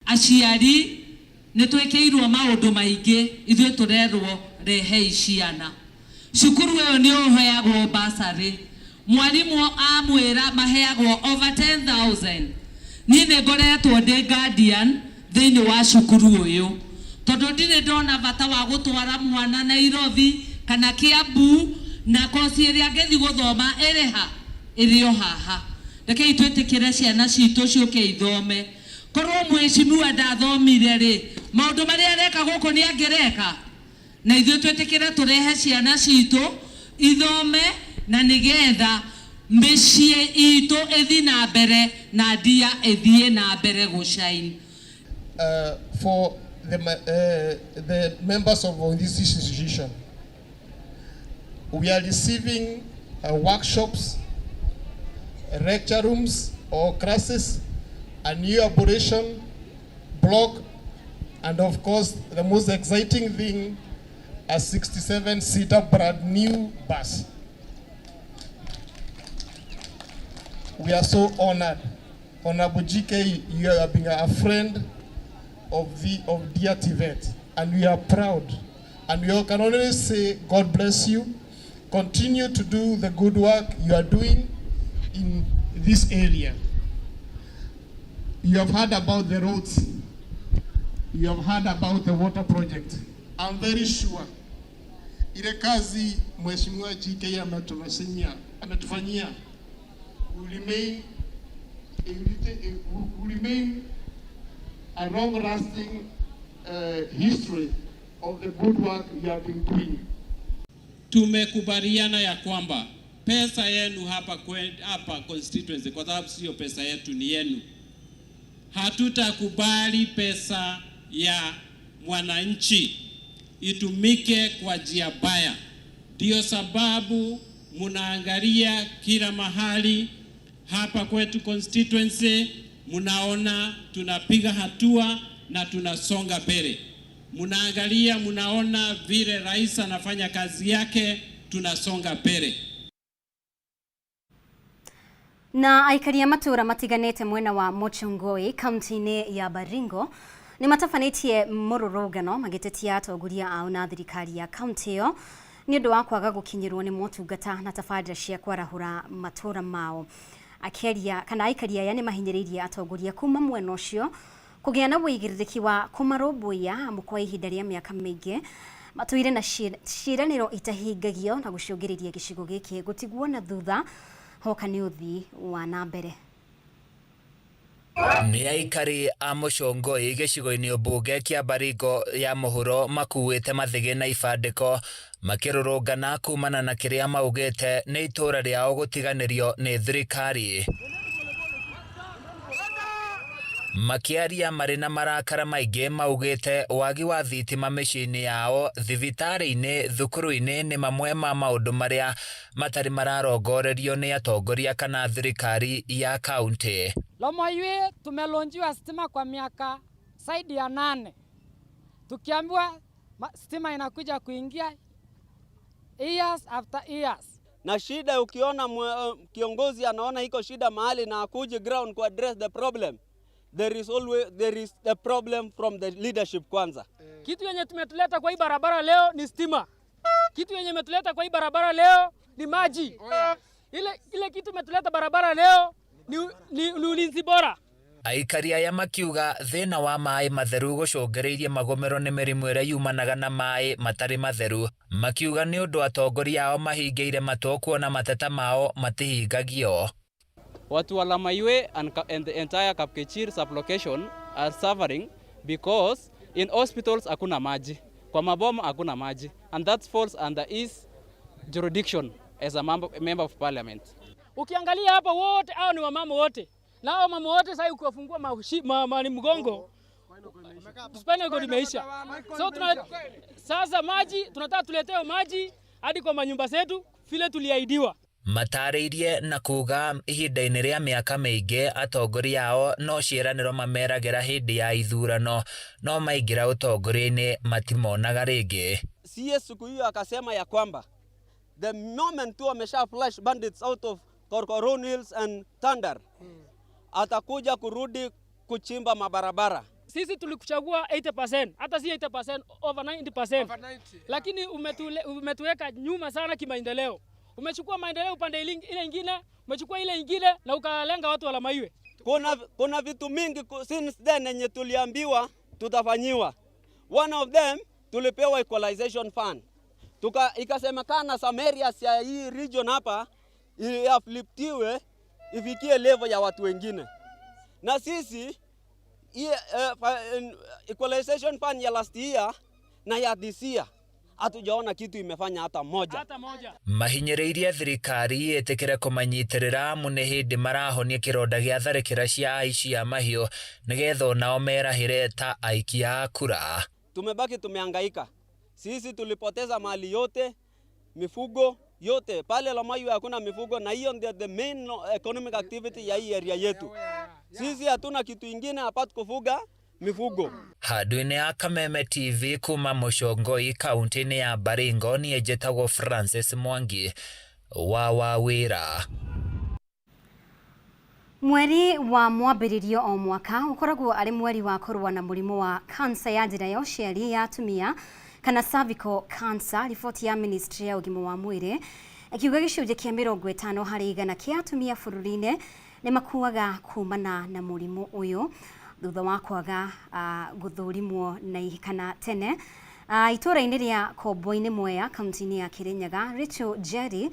Speaker 29: Aciari nĩ twĩkĩirwo maũndũ maingĩ ithuĩ tũrerwo rehe ciana. Cukuru ĩyo nĩ ũheagwo basarĩ, mwarimũ amwĩra maheagwo over 10,000. Niĩ nĩ ngoretwo ndĩ guardian thĩinĩ wa cukuru ũyũ, tondũ ndirĩ ndona bata wa gũtwara mwana Nairobi kana Kiambu na kosi ĩrĩa angĩthi gũthoma ĩrĩha ĩrĩo haha. Rekei twĩtĩkĩre ciana citũ ciũke ithome. Korwo mheshimiwa ndathomire rĩ, maũndũ marĩa areka gũkũ nĩ angĩreka. Na ithuĩ twĩtĩkĩre tũrehe ciana citũ ithome na nĩgetha mĩciĩ itũ ĩthi na mbere na Ndia ĩthiĩ na mbere gũshine.
Speaker 24: For the members of this institution, we are receiving workshops, lecture rooms or classes, a new operation block, and of course the most exciting thing, a 67-seater brand new bus. We are so honored. Honorable GK, you have been a friend of Dear Tibet, and we are proud. And we all can only say, God bless you. Continue to do the good work you are doing in this area. You have heard about the roads. You have heard about the water project. I'm very sure ile kazi Mheshimiwa GK ametufanyia will remain a long-lasting history of the good work you have been doing.
Speaker 3: Tumekubaliana ya kwamba pesa yenu hapa constituency, kwa sababu sio pesa yetu, ni yenu. Hatutakubali pesa ya mwananchi itumike kwa njia mbaya. Ndio sababu munaangalia kila mahali hapa kwetu constituency, munaona tunapiga hatua na tunasonga mbele. Munaangalia, munaona vile rais anafanya kazi yake, tunasonga mbele.
Speaker 1: Na aikaria matura matiganete mwena wa Mochongoi kaunti-ini ya Baringo ni matafanĩtie mũrũrũngano magĩtetia atongoria ao na thirikari ya kaunti ĩyo nĩ ũndũ wa kwaga gũkinyĩrwo nĩ motungata na tabarĩra cia kwarahũra matũra mao. Aikaria aya nĩ mahinyĩrĩirie atongoria kuma mwena ũcio kũgĩa na wĩigĩrĩrĩki wa kũmarũmbũiya amu kwa ihinda rĩa mĩaka mĩingĩ matũire na ciĩranĩro itahingagio na gũcũngĩrĩria gĩcigo gĩkĩ gũtigwo na thutha hoka nĩ ũthii wa na mbere.
Speaker 5: Nĩ aikari a Mochongoi gĩcigo-inĩ mbunge kĩa Baringo ya mũhuro makuĩte mathĩgĩ na ibandĩko makĩrũrũngana kumana na kĩrĩa maugĩte nĩ itũra rĩao gũtiganĩrio nĩ thirikari. Makiaria marĩ na marakara maingĩ maugĩte wagi wa thitima mĩciĩ-inĩ yao, thibitarĩ-inĩ, thukuru-inĩ nĩ mamwe ma maũndũ marĩa matarĩ mararongorerio nĩ atongoria kana thirikari ya kaunti.
Speaker 9: Lomoiwe tumelonjiwa stima kwa miaka zaidi ya 8. Tukiambiwa stima inakuja kuingia years after years.
Speaker 17: Na shida ukiona kiongozi anaona iko shida mahali na akuje ground ku address the problem, there is the problem from the leadership kwanza.
Speaker 9: Kitu yenye tumetuleta kwa hii barabara leo ni stima. Kitu yenye tumetuleta kwa hii barabara leo ni maji. Ile kitu tumetuleta barabara leo ni ulinzi bora.
Speaker 5: Aikari aya makiuga thĩna wa maĩ matheru gũcũngĩrĩirie magũmĩrwo nĩ mĩrimũ ĩrĩa yumanaga na maĩ matarĩ matheru. Makiuga nĩ ũndũ atongoria ao mahingĩire matũ kuona mateta mao matihingagio.
Speaker 19: Watu wa Lamaiwe and the entire Kapkechir sublocation are suffering because in hospitals hakuna maji, kwa maboma hakuna maji, and that falls under his jurisdiction as a member of parliament.
Speaker 9: Ukiangalia hapa wote hao ni wamama wote. Na hao mama wote sasa ukifungua mali mgongo spinal cord imeisha. So sasa maji tunataka tuletewe maji hadi kwa manyumba zetu vile tuliahidiwa.
Speaker 5: Matarĩirie na kuga ihinda-inĩ rĩa mĩaka mĩingĩ atongoria ao no ciĩranĩro mameragĩra hĩndĩ ya ithurano no maingĩra ũtongoria-inĩ matimonaga rĩngĩ.
Speaker 17: CS siku hiyo akasema ya kwamba the moment tu amesha flash bandits out of Korkoron Hills and Tandar, atakuja kurudi kuchimba mabarabara.
Speaker 9: Sisi tulikuchagua 80%, hata si 80%, over 90%. Lakini umetuweka nyuma sana kimaendeleo. Umechukua maendeleo upande ile ingine, umechukua ile ingine na ukalenga watu wa Lamaiwe.
Speaker 17: Kuna vitu mingi since then yenye tuliambiwa tutafanyiwa. One of them tulipewa equalization fund. Ikasemekana some areas ya hii region hapa iafliptiwe ifikie level ya watu wengine. Na sisi equalization fund ya last year na ya this year hatujaona kitu imefanya hata moja.
Speaker 5: Mahinyĩrĩirie thirikari ĩtĩkĩre kũmanyitirĩra mũno hĩndĩ marahonia kĩronda gĩa tharĩkĩra cia aici a mahiũ nĩgetha onao merahĩre ta aikia a kura.
Speaker 17: Tumebaki tumehangaika. Sisi tulipoteza mali yote, mifugo yote. Pale Lamaiwe hakuna mifugo na hiyo ndio the main economic activity ya hii area yetu. Sisi hatuna kitu ingine apart kufuga mifugo.
Speaker 5: Handũ-inĩ ya Kameme TV kuma Mochongoi kaunti-inĩ ya Baringo niĩ njĩtagwo Francis Mwangi wa wĩra.
Speaker 1: Mweri wa mwambĩrĩrio o mwaka ukoragwo ari mweri wa kũrũa na mũrimũ wa cancer ya njĩra ya ũciari ya atumia kana cervical cancer. Riboti ya Ministry ya ũgima wa mwĩrĩ ikiuga gĩcunjĩ kĩa 50 harĩ 100 kĩa atumia bũrũri-inĩ nĩ makuaga kumana na mũrimũ ũyũ thutha wa kwaga gũthũrimwo na kana tene. Itũra-inĩ rĩa Kombo-inĩ Mwea, kaunti-inĩ ya Kirinyaga, Rachel Jerry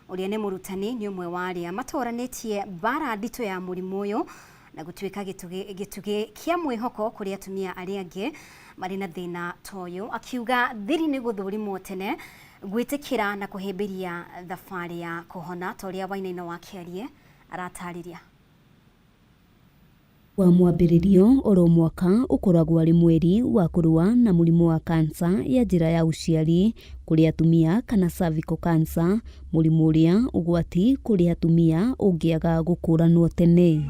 Speaker 1: ũrĩa nĩ mũrutani nĩ ũmwe wa arĩa matũranĩtie mbara nditũ ya mũrimũ ũyũ na gũtuĩka gĩtugĩ kĩa mwĩhoko kũrĩ atumia arĩa angĩ marĩ na thĩna ta ũyũ, akiuga thiri nĩ gũthũrimwo tene, gwĩtĩkĩra na kũhĩmbĩria thabarĩ ya kũhona ta ũrĩa Wainaina wa Kĩarie aratarĩria.
Speaker 2: Wa mwambĩrĩrio oro mwaka ũkoragwo arĩ mweri wa kũrũa na mũrimũ wa kansa ya njĩra ya ũciari kũrĩ atumia kana cervical cancer, mũrimũ ũrĩa ũgwati kũrĩ atumia ũngĩaga gũkũranwo tene.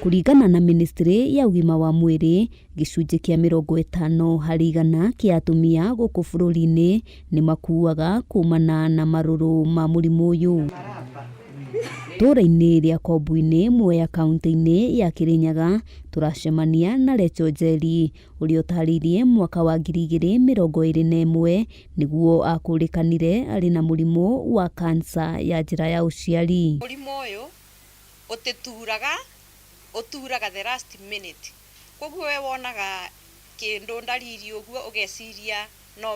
Speaker 2: Kũringana na Ministry ya ũgima wa mwĩrĩ, gĩcunjĩ kĩa 50 harĩ 100 kĩa atumia gũkũ bũrũri-inĩ nĩ makuaga kumana na marũrũ ma mũrimũ ũyũ. Itũra-inĩ rĩa Kombo-inĩ Mwea, kaunti-inĩ ya Kirinyaga, turacemania na Rachel Jerry ũrĩa ũtarĩirie mwaka wa 2021 nĩguo akũrĩkanire arĩ na mũrimũ wa kansa ya njĩra ya ũciari.
Speaker 6: Mũrimũ ũyũ ũturaga the last minute. Koguo we wonaga kĩndũ ndariri ũguo ũgeciria no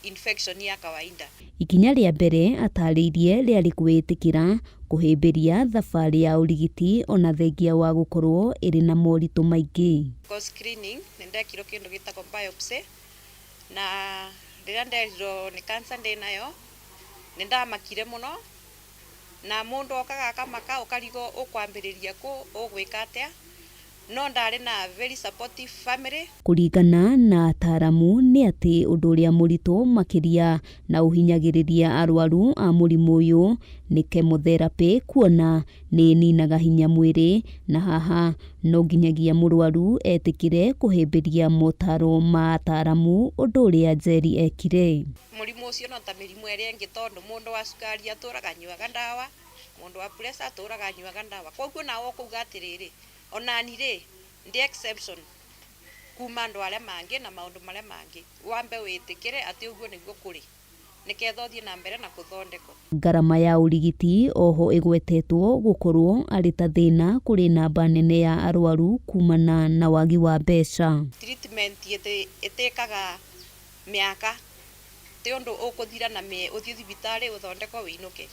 Speaker 6: infection ya kawaida.
Speaker 2: Ikinya rĩa mbere atarĩirie rĩarĩ kwĩtĩkĩra kũhĩmbĩria thabarĩ ya ũrigiti ona thengia wa gũkorwo ĩrĩ na moritũ maingĩ.
Speaker 6: Screening nĩ ndekirwo kĩndũ gĩtagwo biopsy, na rĩrĩa nderirwo nĩ cancer ndĩnayo nĩ ndamakire mũno, na mũndũ okaga akamaka ũkarigwo ũkwambĩrĩria kũ, ũgwĩka atĩa, no ndarĩ na very supportive family.
Speaker 2: Kũringana na ataramu nĩ atĩ ũndũ ũrĩa mũritũ makĩria na ũhinyagĩrĩria arwaru a mũrimũ ũyũ nĩ chemotherapy, kuona nĩ ninaga hinya mwĩrĩ, na haha no nginyagia mũrwaru etĩkĩre kũhĩmbĩria motaro ma ataramu, ũndũ ũrĩa Jerry ekire.
Speaker 6: Mũrimũ ũcio no ta mĩrimũ ĩrĩa ĩngĩ, tondũ mũndũ wa cukari atũraga anyuaga ndawa, mũndũ wa pressure atũraga anyuaga ndawa. Koguo nawe ũkauga atĩrĩrĩ, onani rĩ ndi exception kuma andũ arĩa mangĩ na maũndũ marĩa mangĩ, wambe wĩtĩkĩre atĩ ũguo nĩguo kũrĩ, nĩketha ũthiĩ na mbere na gũthondekwo.
Speaker 2: Ngarama ya ũrigiti oho ĩgwetetwo gũkorwo arĩ ta thĩna kũrĩ namba nene ya arwaru kumana na wagi wa mbeca.
Speaker 6: Treatment ĩtĩkaga mĩaka, ti ũndũ ũkũthira na ũthiĩ thibitarĩ ũthondekwo wĩinũke.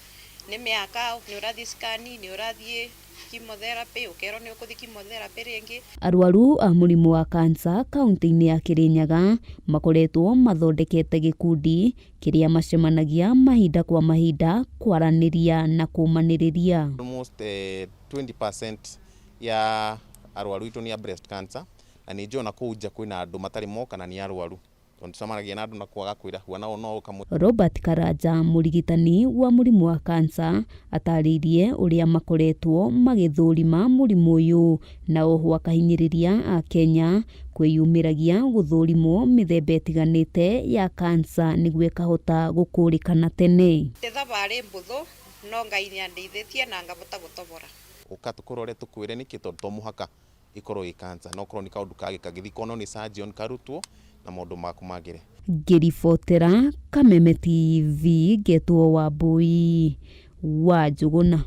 Speaker 6: Nĩ mĩaka, nĩ ũrathiĩ scan, nĩ ũrathiĩ chemotherapy, ũkerwo nĩ ũkũthiĩ chemotherapy rĩngĩ.
Speaker 2: Arwaru a mũrimũ wa kansa kaunti-inĩ ya Kirinyaga makoretwo mathondekete gĩkundi kĩrĩa macemanagia mahinda kwa mahinda kwaranĩria na kũmanĩrĩria.
Speaker 7: Almost 20% ya arwaru itũ nĩ breast cancer, na nĩ njona kũu nja kwĩna andũ matarĩ moka na nĩ arwaru.
Speaker 2: Robert Karanja, mũrigitani wa mũrimũ wa kansa, atarĩirie ũrĩa makoretwo magĩthũrima mũrimũ ũyũ, na oho akahinyĩrĩria a Kenya kwĩyumĩragia gũthũrimwo mĩthemba ĩtiganĩte ya kansa nĩguo ĩkahota gũkũrĩkana tene.
Speaker 6: Thabarĩ mbũthũ no Ngai nĩandeithĩtie na ngahota gũtobora.
Speaker 7: Ũkatukũrore tũkwĩre nĩkĩ tondũ to mũhaka ikorwo ĩ kansa, no korwo nĩ kaũndũ kangĩ kagĩthi kono nĩ surgeon karutwo na maũndũ maku magĩre.
Speaker 2: Ngĩribotera Kameme TV, Ngetwo Wambui wa Njũgũna.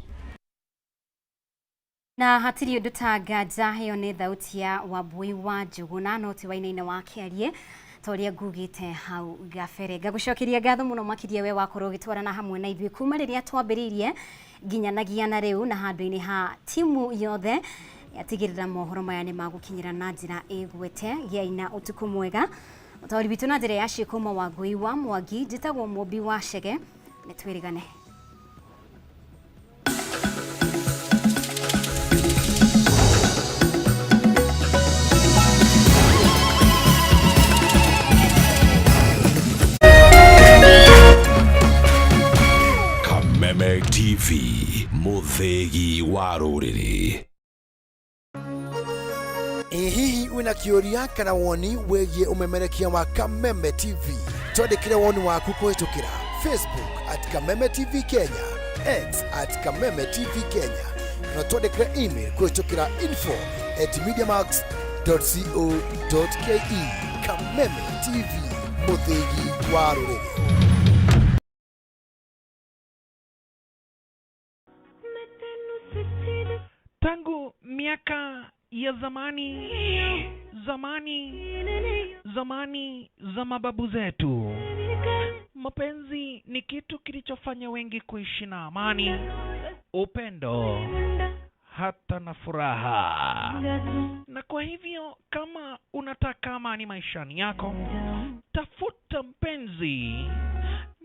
Speaker 1: Na hatirĩ ũndũ ta nganja, ĩyo nĩ thauti ya Wambui wa Njũgũna, no ti Wainaina wa Kĩarie ta ũrĩa ngugĩte hau gabere. Ngagũcokeria ngatho mũno makĩria we wakorwo ũgĩtwarana hamwe na ithuĩ kuma rĩrĩa twambĩrĩirie nginyanagia na rĩu, na handũ-inĩ ha timu yothe yatigĩrĩra mohoro maya nĩ magũkinyĩra na njĩra ĩgwete. Gĩai na ũtukũ mwega. Ũtaũri witũ na njĩra ya Ciĩkũma Wangui wa Mwangi, njĩtagwo Mũmbi wa Chege, nĩ twĩrĩgane.
Speaker 8: Kameme TV, mũthĩgi wa rũrĩrĩ.
Speaker 14: Hihi wina kĩũria kana woni wĩgiĩ umemerekia wa Kameme TV, twandĩkĩre woni waku kũhĩtũkĩra Facebook @Kameme TV Kenya, X @Kameme TV Kenya. Na twandikire email kwitukira info@mediamax.co.ke. Kameme TV, muthegi wa ruriri.
Speaker 4: Tangu miaka ya zamani za mababu zetu, mapenzi ni kitu kilichofanya wengi kuishi na amani, upendo, hata na furaha. Na kwa hivyo kama unataka amani maishani yako, tafuta mpenzi,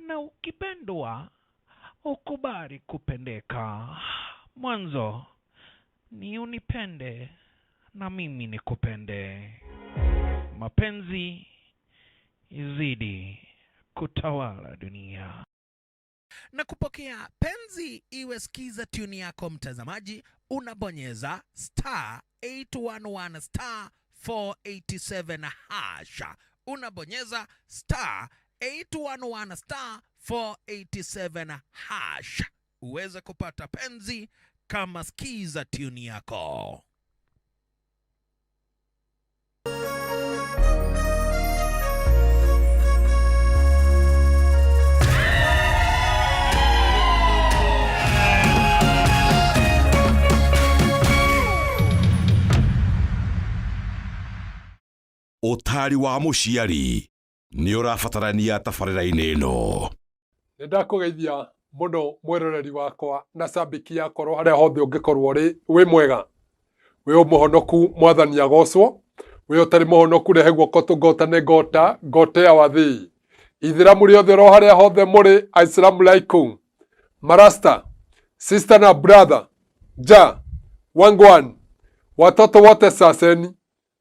Speaker 4: na ukipendwa ukubali kupendeka. Mwanzo ni unipende na mimi nikupende. Mapenzi izidi kutawala dunia.
Speaker 10: Na kupokea penzi iwe skiza tune yako mtazamaji, unabonyeza *811 *487 hasha. Unabonyeza *811 *487 hasha. Uweze kupata penzi kama skiza tune yako.
Speaker 8: Utari wa muciari ni urabatarania tabarĩra-inĩ ĩno.
Speaker 11: Nĩndakũgeithia mũno mweroreri wakwa na cambĩki yakorwo harĩa hothe ũngĩkorwo ũrĩ, wĩ mwega, wĩ mũhonoku, mwathani agocwo, wĩ ũtarĩ mũhonoku, rehe guoko tũngotane ngote ya wathĩ. Ithĩramu rĩothe ro harĩa hothe mũrĩ, Assalamu alaikum. Marasta, sister na brother, wangwan, watoto wote saseni,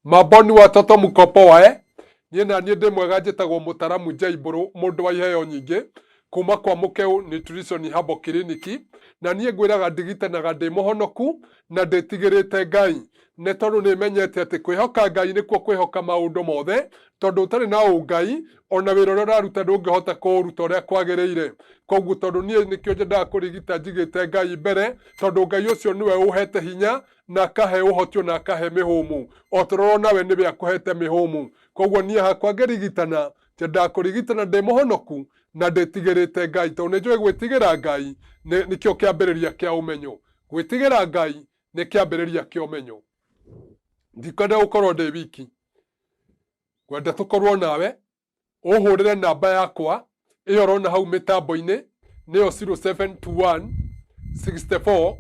Speaker 11: maboni watoto mkopo wae. Niĩ na niĩ ndĩ mwega, njĩtagwo Mũtaramu Jaibũrũ, mũndũ wa iheo nyingĩ, kuma kwa Mukeu Nutrition Herbal Clinic, na niĩ ngwĩraga ndigitanaga ndĩ mũhonoku na ndĩtigĩrĩte Ngai. Nĩ tondũ nĩmenyete atĩ kwĩhoka Ngai nĩkuo kwĩhoka maũndũ mothe, tondũ ũtarĩ na ũngai ona wĩra ũrĩa ũraruta ndũngĩhota kũũruta ũrĩa kwagĩrĩire. Koguo tondũ niĩ nĩkĩo nyendaga kũrigita njigĩte Ngai mbere, tondũ Ngai ũcio nĩwe ũhete hinya na akahe ũhoti na akahe mĩhũmũ. O tũrorwo nawe nĩwe akũhete mĩhũmũ. Koguo niĩ hakwa ngĩrigitana, nyendaga kũrigitana ndĩ mũhonoku na ndĩtigĩrĩte Ngai, tondũ nĩnjũĩ gwĩtigĩra Ngai nĩkĩo kĩambĩrĩria kĩa ũmenyo. Gwĩtigĩra Ngai nĩ kĩambĩrĩria kĩa ũmenyo. Ndikwenda gũkorwo ndĩ wiki, ngwenda tũkorwo nawe, ũhũrĩre namba yakwa ĩyo ũrona hau mĩtambo-inĩ, nĩyo 0721 64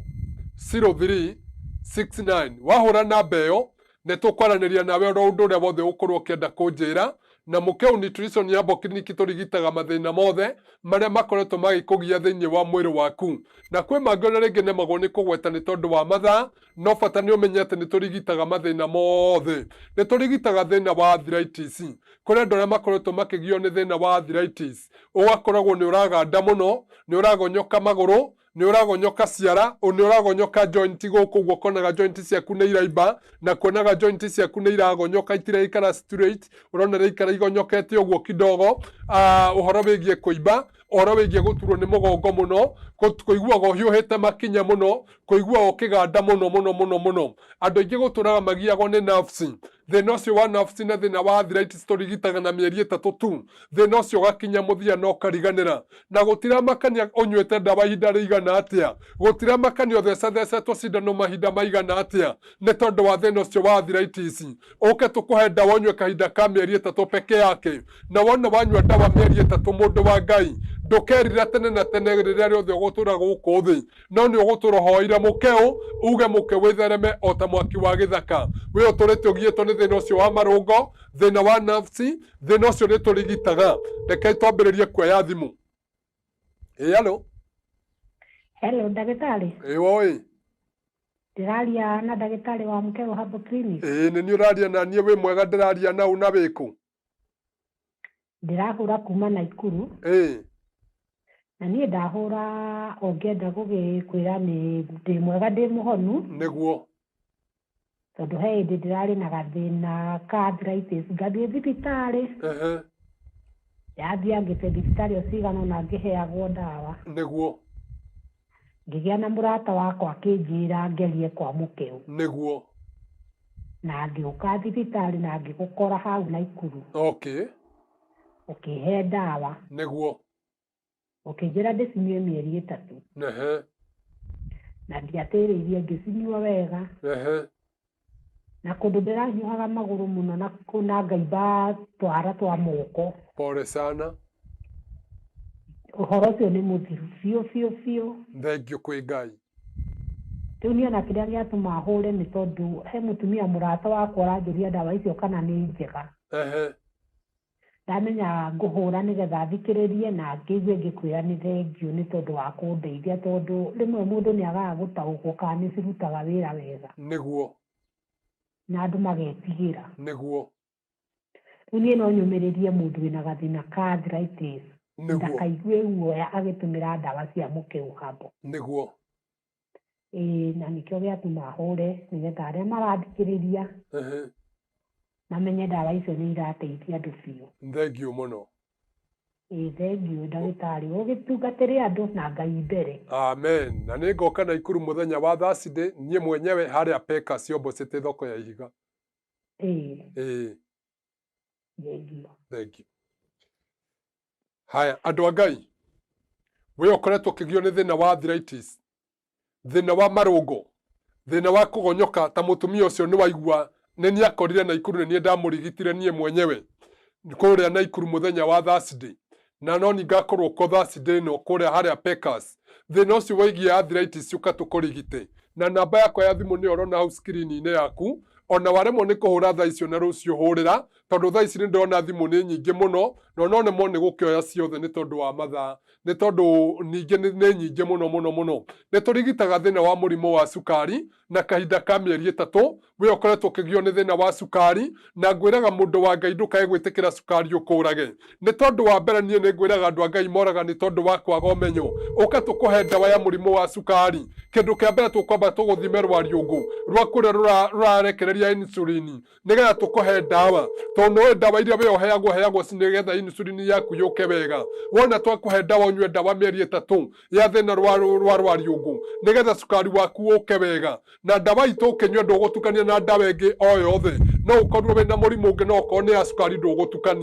Speaker 11: 03 69. Wahũra namba ĩyo nĩtũkwaranĩria nawe ũndũ ũrĩa wothe ũkorwo ũkĩenda kũnjĩra. Na Mukeu Nutrition Herbal Clinic tũrigitaga mathĩna mothe marĩa makoretwo magĩkũgia thĩinĩ wa mwĩrĩ waku. Na kwĩ mangĩ ona rĩngĩ nemagwo nĩ kũgweta nĩ tondũ wa mathaa, no bata nĩ ũmenye atĩ nĩ tũrigitaga mathĩna mothe. Nĩ tũrigitaga thĩna wa arthritis. Kũrĩ andũ arĩa makoretwo makĩgio nĩ thĩna wa arthritis, ũgakoragwo nĩ ũraganda mũno, nĩ ũragonyoka magũrũ, nĩ ũragonyoka ciara, nĩ ũragonyoka joint gũkũ ũguo ũkonaga joint ciaku nĩ iraimba, na kuonaga joint ciaku nĩ iragonyoka itiraikara straight, ũrona iraikara igonyokete ũguo kidogo. Ũhoro wĩgiĩ kũimba, ũhoro wĩgiĩ gũturwo nĩ mũgongo mũno, kũiguaga ũhiũhĩte makinya mũno, kũiguaga ũkĩganda mũno. Andũ aingĩ gũtũraga magiagwo nĩ nerves. Thĩna ũcio wa nerves na thĩna wa arthritis tũrigitaga na mĩeri 3 tu. Thĩna ũcio ũgakinya mũthia na ũkariganĩra. Na gũtiramakania ũnyuĩte ndawa ihinda rĩigana atĩa, gũtiramakania ũthecetwo cindano mahinda maigana atĩa, nĩ tondũ wa thĩna ũcio wa arthritis. Ũke tũkũhe ndawa ũnyue kahinda ka mĩeri 3 peke yake, na wona wanyua ndawa mĩeri 3, mũndũ wa Ngai, ndũkerira tene na tene rĩrĩa rĩothe ũgũtũra gũkũ thĩ, no nĩ ũgũtũra hoire Mukeu, uge Mukeu wĩthereme o ta mwaki wa gĩthaka. Wĩ ũtũrĩte ũgiĩtwo nĩ thĩna ũcio wa marũngo, thĩna wa nerves, thĩna ũcio nĩ tũrigitaga. Reke twambĩrĩrie kuoya thimũ. Hello.
Speaker 15: Hello, ndagĩtarĩ.
Speaker 11: Woĩ.
Speaker 15: Ndĩraria na ndagĩtarĩ wa Mukeu Herbal Clinic.
Speaker 11: Nĩ niĩ ũraria na niĩ, wĩ mwega, ndĩraria na una wĩkũ?
Speaker 15: Ndĩrahũra kuma Naikuru. Na niĩ ndahũra ongenda gũgĩkwĩra nĩ ndĩ mwega, ndĩ mũhonu.
Speaker 11: Nĩguo.
Speaker 15: Tondũ he hĩndĩ ndĩrarĩ na gathĩna ka arthritis, ngathiĩ thibitarĩ. Yathiĩ ngĩte thibitarĩ o cigana na ngĩheagwo ndawa.
Speaker 11: Nĩguo.
Speaker 15: ngĩgĩa na mũrata wakwa akĩnjĩra ngerie kwa mũkeu
Speaker 11: nĩguo
Speaker 15: na ngĩũka thibitarĩ na ngĩgũkora hau Naikuru
Speaker 11: okay
Speaker 15: ũkĩhe ndawa
Speaker 11: nĩguo
Speaker 15: ũkĩnjĩra ndĩcinyue mĩeri 3 na ndiatĩrĩirie ngĩcinyua wega na kũndũ ndĩranyuaga magũrũ mũno na kuna ngaimba twara twa moko.
Speaker 11: Pole sana.
Speaker 15: Ũhoro ũcio nĩ mũthiru biũ.
Speaker 11: Thengio kwĩ Ngai.
Speaker 15: Rĩu niĩ ona kĩrĩa gĩatũma hũre nĩ tondũ he mũtumia mũrata wakwa aranjũria ndawa icio kana nĩ njega. Ndamenya ngũhũra nĩgetha thikĩrĩrie na ngĩigue ngĩkwĩra nĩ thengio nĩ tondũ wa kũndeithia tondũ rĩmwe mũndũ nĩ agaga gũtaũkwo kana nĩ cirutaga wĩra wega.
Speaker 11: Nĩguo.
Speaker 15: Na andũ magetigĩra.
Speaker 11: Nĩguo.
Speaker 15: Rĩu niĩ no nyũmĩrĩrie mũndũ wĩna gathĩna ka arthritis. Ndakaigue guoya agĩtũmĩra ndawa cia mũkeu habo.
Speaker 11: Nĩguo.
Speaker 15: Na nĩkĩo gĩatũma hũre nĩgetha arĩa marathikĩrĩria mamenye ndawa icio nĩ irateithia andũ biũ.
Speaker 11: Thengio mũno.
Speaker 15: Thengio ndagĩtarĩ ũgĩtungatĩre andũ na Ngai mbere.
Speaker 11: Amen. Na nĩ ngoka Naikuru mũthenya wa Thursday niĩ mwenyewe harĩa Peka Siombocete thoko ya Ihiga. Thengio. Haya, andũ a Ngai, we ũkoretwo ũkĩgio nĩ thĩna wa arthritis, thĩna wa marũngo, thĩna wa kũgonyoka ta mũtumia ũcio nĩ waigua nĩ niĩ akorire Naikuru nĩ niĩ ndamũrigitire niĩ mwenyewe kũrĩa Naikuru mũthenya wa Thursday, na no ni ngakorwo ko Thursday ĩno kũrĩa harĩa Pekas. Thĩna ũcio waigie arthritis ũka tũkũrigite, na namba yakwa ya thimũ nĩ ũrona hau screen-inĩ yaku, ona waremwo nĩ kũhũra thaa icio na rũciũ hũrĩra tondũ thaa ici nĩ ndĩrona thimũ nĩ nyingĩ mũno na no nemwo nĩ gũkĩoya ciothe nĩ tondũ wa mathaa, nĩ tondũ ningĩ nĩ nyingĩ mũno. Nĩ tũrigitaga thĩna wa mũrimũ wa cukari na kahinda ka mĩeri 3. We ũkoretwo ũkĩgio nĩ thĩna wa cukari na ngwĩraga mũndũ wa Ngai ndũkae gwĩtĩkĩra cukari ũkũrage, nĩ tondũ wa mbere niĩ nĩ ngwĩraga andũ a Ngai moraga nĩ tondũ wa kwaga ũmenyo. Ũka tũkũhe ndawa ya mũrimũ wa cukari. Kĩndũ kĩa mbere tũkwamba tũgũthime rwariũngũ rwa kũrĩa rũrarekereria insulin nĩgetha tũkũhe ndawa, tondũ nĩ ndawa iria we ũheagwo nĩgetha insulin yaku yũke wega. Wona twakũhe ndawa ũnyue ndawa mĩeri 3 ya thĩna rwa rwariũngũ nĩgetha cukari waku ũke wega, na ndawa itũ ũkĩnyua ndũgũtukania na ndawa ĩngĩ o yothe. No ũkorwo wĩna mũrimũ ũngĩ no ũkorwo nĩ ya cukari ndũgũtukania.